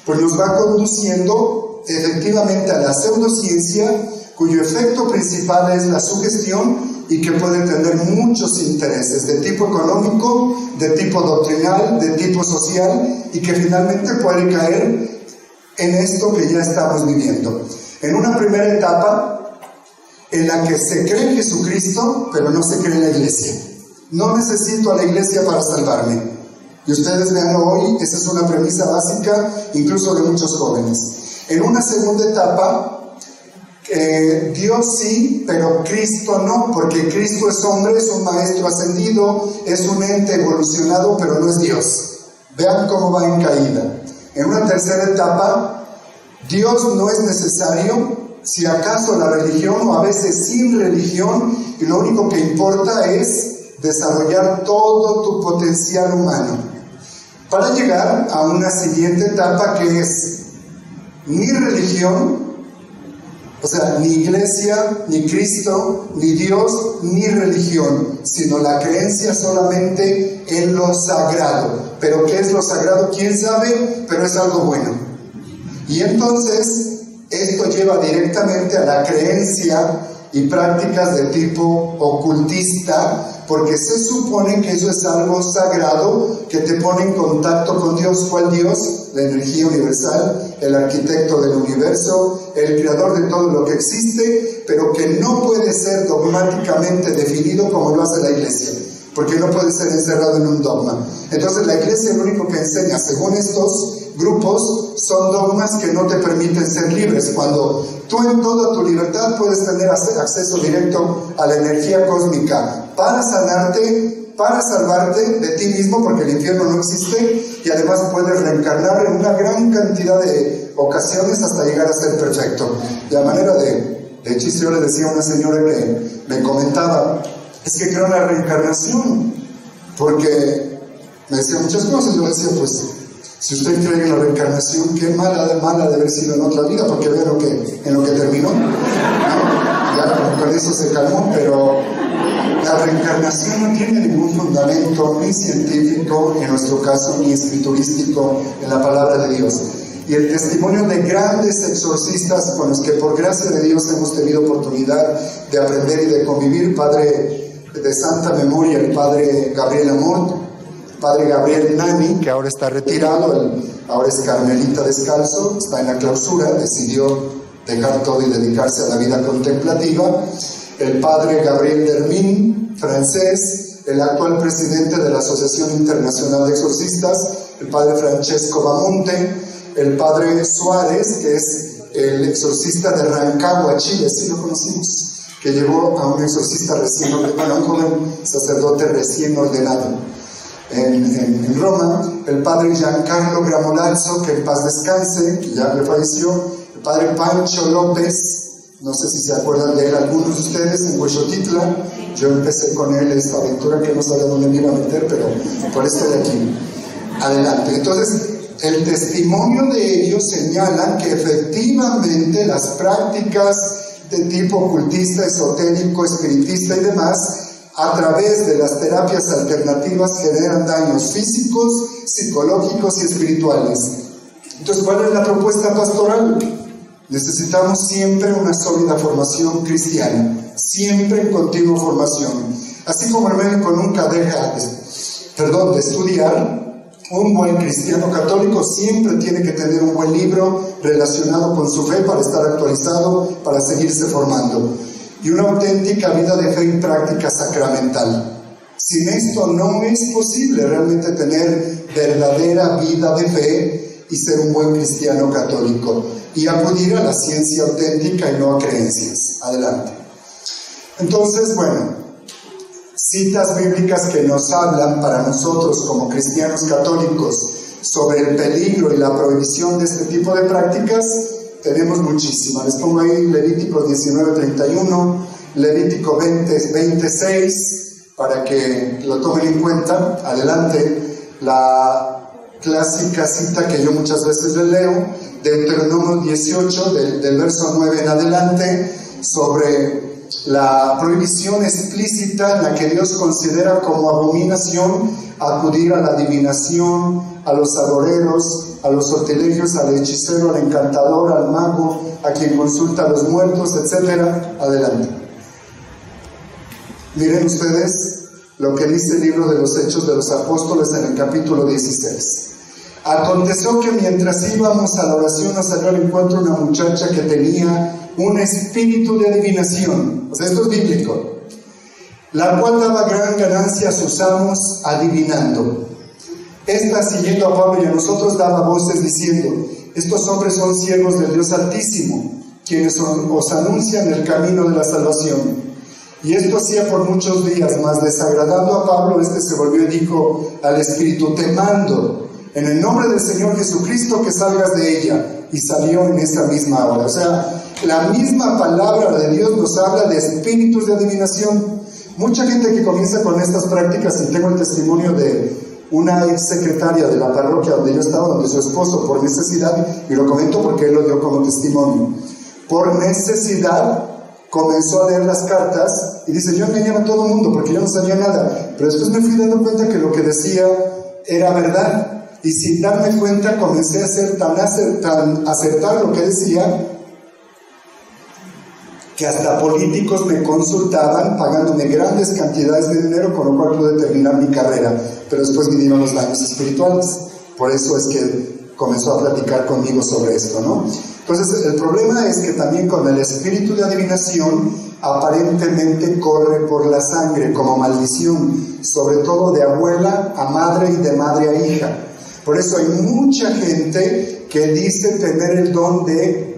pues nos va conduciendo efectivamente a la pseudociencia, cuyo efecto principal es la sugestión y que puede tener muchos intereses de tipo económico, de tipo doctrinal, de tipo social, y que finalmente puede caer en esto que ya estamos viviendo. En una primera etapa en la que se cree en Jesucristo, pero no se cree en la iglesia. No necesito a la iglesia para salvarme. Y ustedes vean hoy, esa es una premisa básica, incluso de muchos jóvenes. En una segunda etapa, Dios sí, pero Cristo no, porque Cristo es hombre, es un maestro ascendido, es un ente evolucionado, pero no es Dios. Vean cómo va en caída. En una tercera etapa, Dios no es necesario, si acaso la religión o a veces sin religión, y lo único que importa es desarrollar todo tu potencial humano, para llegar a una siguiente etapa que es ni religión, o sea, ni iglesia, ni Cristo, ni Dios, ni religión, sino la creencia solamente en lo sagrado. ¿Pero qué es lo sagrado? ¿Quién sabe? Pero es algo bueno. Y entonces, esto lleva directamente a la creencia y prácticas de tipo ocultista, porque se supone que eso es algo sagrado que te pone en contacto con Dios. ¿Cuál Dios? La energía universal, el arquitecto del universo, el creador de todo lo que existe, pero que no puede ser dogmáticamente definido como lo hace la iglesia, porque no puede ser encerrado en un dogma. Entonces la iglesia lo único que enseña, según estos grupos, son dogmas que no te permiten ser libres, cuando tú en toda tu libertad puedes tener acceso directo a la energía cósmica para sanarte, para salvarte de ti mismo, porque el infierno no existe, y además puedes reencarnar en una gran cantidad de ocasiones hasta llegar a ser perfecto. De a manera de hecho, yo le decía a una señora que me comentaba, es que creo en la reencarnación, porque me decía muchas cosas. Yo le decía, pues, si usted cree en la reencarnación, qué mala de haber sido en otra vida, porque ve en lo que terminó, ¿no? Ya con eso se calmó, pero la reencarnación no tiene ningún fundamento, ni científico, en nuestro caso, ni escriturístico, en la palabra de Dios. Y el testimonio de grandes exorcistas con los que por gracia de Dios hemos tenido oportunidad de aprender y de convivir, padre de santa memoria, el padre Gabriel Amont, padre Gabriel Nani, que ahora está retirado, ahora es carmelita descalzo, está en la clausura, decidió dejar todo y dedicarse a la vida contemplativa, el padre Gabriel Dermin, francés, el actual presidente de la Asociación Internacional de Exorcistas, el padre Francesco Bamonte, el padre Suárez, que es el exorcista de Rancagua, Chile, sí lo conocimos, que llevó a un exorcista recién ordenado, un joven sacerdote recién ordenado en Roma, el padre Giancarlo Gramolazzo, que en paz descanse, que ya le falleció, el padre Pancho López, no sé si se acuerdan de él algunos de ustedes, en Huexotitla. Yo empecé con él esta aventura que no sabía dónde me iba a meter, pero por esto de aquí. Adelante. Entonces, el testimonio de ellos señala que efectivamente las prácticas de tipo ocultista, esotérico, espiritista y demás, a través de las terapias alternativas generan daños físicos, psicológicos y espirituales. Entonces, ¿cuál es la propuesta pastoral? Necesitamos siempre una sólida formación cristiana, siempre en continua formación. Así como el médico nunca deja de estudiar, un buen cristiano católico siempre tiene que tener un buen libro relacionado con su fe para estar actualizado, para seguirse formando. Y una auténtica vida de fe y práctica sacramental. Sin esto no es posible realmente tener verdadera vida de fe y ser un buen cristiano católico. Y acudir a la ciencia auténtica y no a creencias. Adelante. Entonces, bueno, citas bíblicas que nos hablan para nosotros como cristianos católicos sobre el peligro y la prohibición de este tipo de prácticas, tenemos muchísimas. Les pongo ahí Levítico 19:31, Levítico 20:26, para que lo tomen en cuenta. Adelante, la clásica cita que yo muchas veces le leo, Deuteronomio 18, del verso 9 en adelante, sobre la prohibición explícita en la que Dios considera como abominación acudir a la adivinación, a los agoreros, a los sortilegios, al hechicero, al encantador, al mago, a quien consulta a los muertos, etc. Adelante. Miren ustedes lo que dice el libro de los Hechos de los Apóstoles en el capítulo 16. Aconteció que mientras íbamos a la oración nos salió al encuentro una muchacha que tenía un espíritu de adivinación, o sea, esto es bíblico, la cual daba gran ganancia a sus amos adivinando. Esta, siguiendo a Pablo y a nosotros, daba voces diciendo: estos hombres son siervos del Dios Altísimo, quienes os anuncian el camino de la salvación. Y esto hacía por muchos días, mas desagradando a Pablo, este se volvió y dijo al espíritu: te mando en el nombre del Señor Jesucristo que salgas de ella. Y salió en esa misma hora. O sea, la misma palabra de Dios nos habla de espíritus de adivinación. Mucha gente que comienza con estas prácticas, y tengo el testimonio de una ex secretaria de la parroquia donde yo estaba, donde su esposo, por necesidad, y lo comento porque él lo dio como testimonio, por necesidad comenzó a leer las cartas y dice: yo engañaba a todo el mundo porque yo no sabía nada, pero después me fui dando cuenta que lo que decía era verdad. Y sin darme cuenta comencé a ser tan acertar lo que decía, que hasta políticos me consultaban pagándome grandes cantidades de dinero, con lo cual pude terminar mi carrera. Pero después vinieron los daños espirituales. Por eso es que comenzó a platicar conmigo sobre esto, ¿no? Entonces, el problema es que también con el espíritu de adivinación aparentemente corre por la sangre como maldición, sobre todo de abuela a madre y de madre a hija. Por eso hay mucha gente que dice tener el don de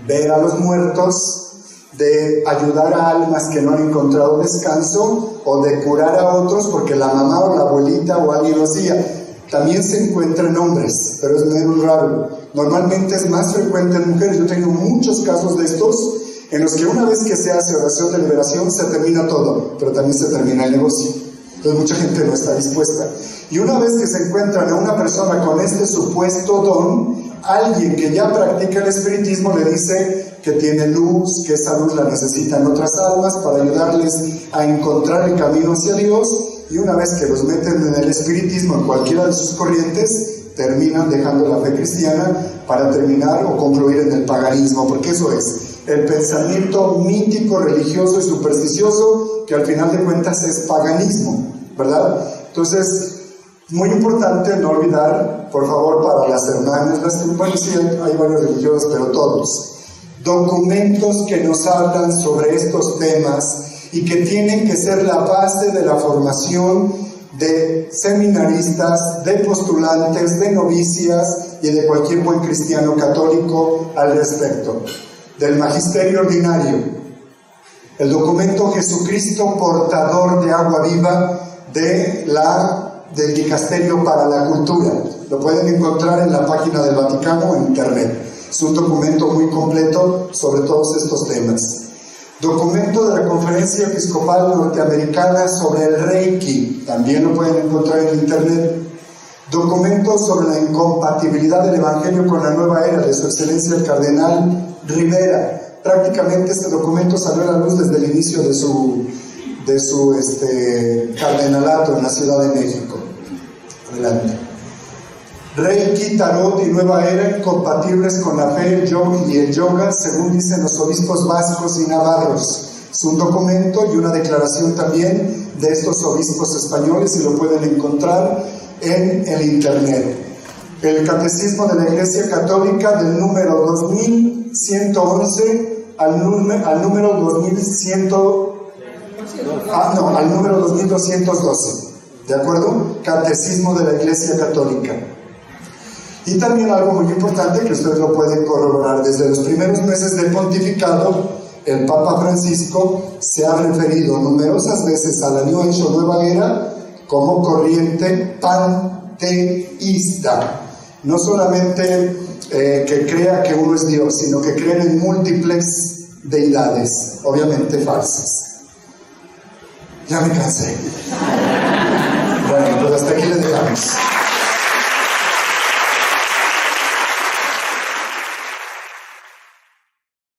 ver a los muertos, de ayudar a almas que no han encontrado descanso, o de curar a otros porque la mamá o la abuelita o alguien lo hacía. También se encuentra en hombres, pero es menos raro. Normalmente es más frecuente en mujeres. Yo tengo muchos casos de estos en los que una vez que se hace oración de liberación se termina todo, pero también se termina el negocio. Entonces mucha gente no está dispuesta. Y una vez que se encuentran a una persona con este supuesto don, alguien que ya practica el espiritismo le dice que tiene luz, que esa luz la necesitan otras almas para ayudarles a encontrar el camino hacia Dios, y una vez que los meten en el espiritismo, en cualquiera de sus corrientes, terminan dejando la fe cristiana para terminar o concluir en el paganismo, porque eso es el pensamiento mítico, religioso y supersticioso, que al final de cuentas es paganismo, ¿verdad? Entonces, muy importante no olvidar, por favor, para las hermanas, bueno, sí, hay varios religiosos, pero todos, documentos que nos hablan sobre estos temas y que tienen que ser la base de la formación de seminaristas, de postulantes, de novicias y de cualquier buen cristiano católico al respecto. Del magisterio ordinario, el documento Jesucristo portador de agua viva del Dicasterio para la Cultura. Lo pueden encontrar en la página del Vaticano en internet. Es un documento muy completo sobre todos estos temas. Documento de la Conferencia Episcopal Norteamericana sobre el Reiki, también lo pueden encontrar en internet. Documento sobre la incompatibilidad del Evangelio con la nueva era de Su Excelencia el Cardenal Rivera. Prácticamente este documento salió a la luz desde el inicio de su cardenalato en la Ciudad de México. Adelante. Reiki, Tarot y Nueva Era incompatibles con la fe y el yoga, según dicen los obispos vascos y navarros. Es un documento y una declaración también de estos obispos españoles, y lo pueden encontrar en el internet. El Catecismo de la Iglesia Católica, del número 2111 al número 2212, ¿de acuerdo? Catecismo de la Iglesia Católica. Y también algo muy importante que ustedes lo pueden corroborar: desde los primeros meses del pontificado, el Papa Francisco se ha referido numerosas veces a la New Age o Nueva Era como corriente panteísta. No solamente que crea que uno es Dios, sino que creen en múltiples deidades, obviamente falsas. Ya me cansé. Bueno, pues hasta aquí le dejamos.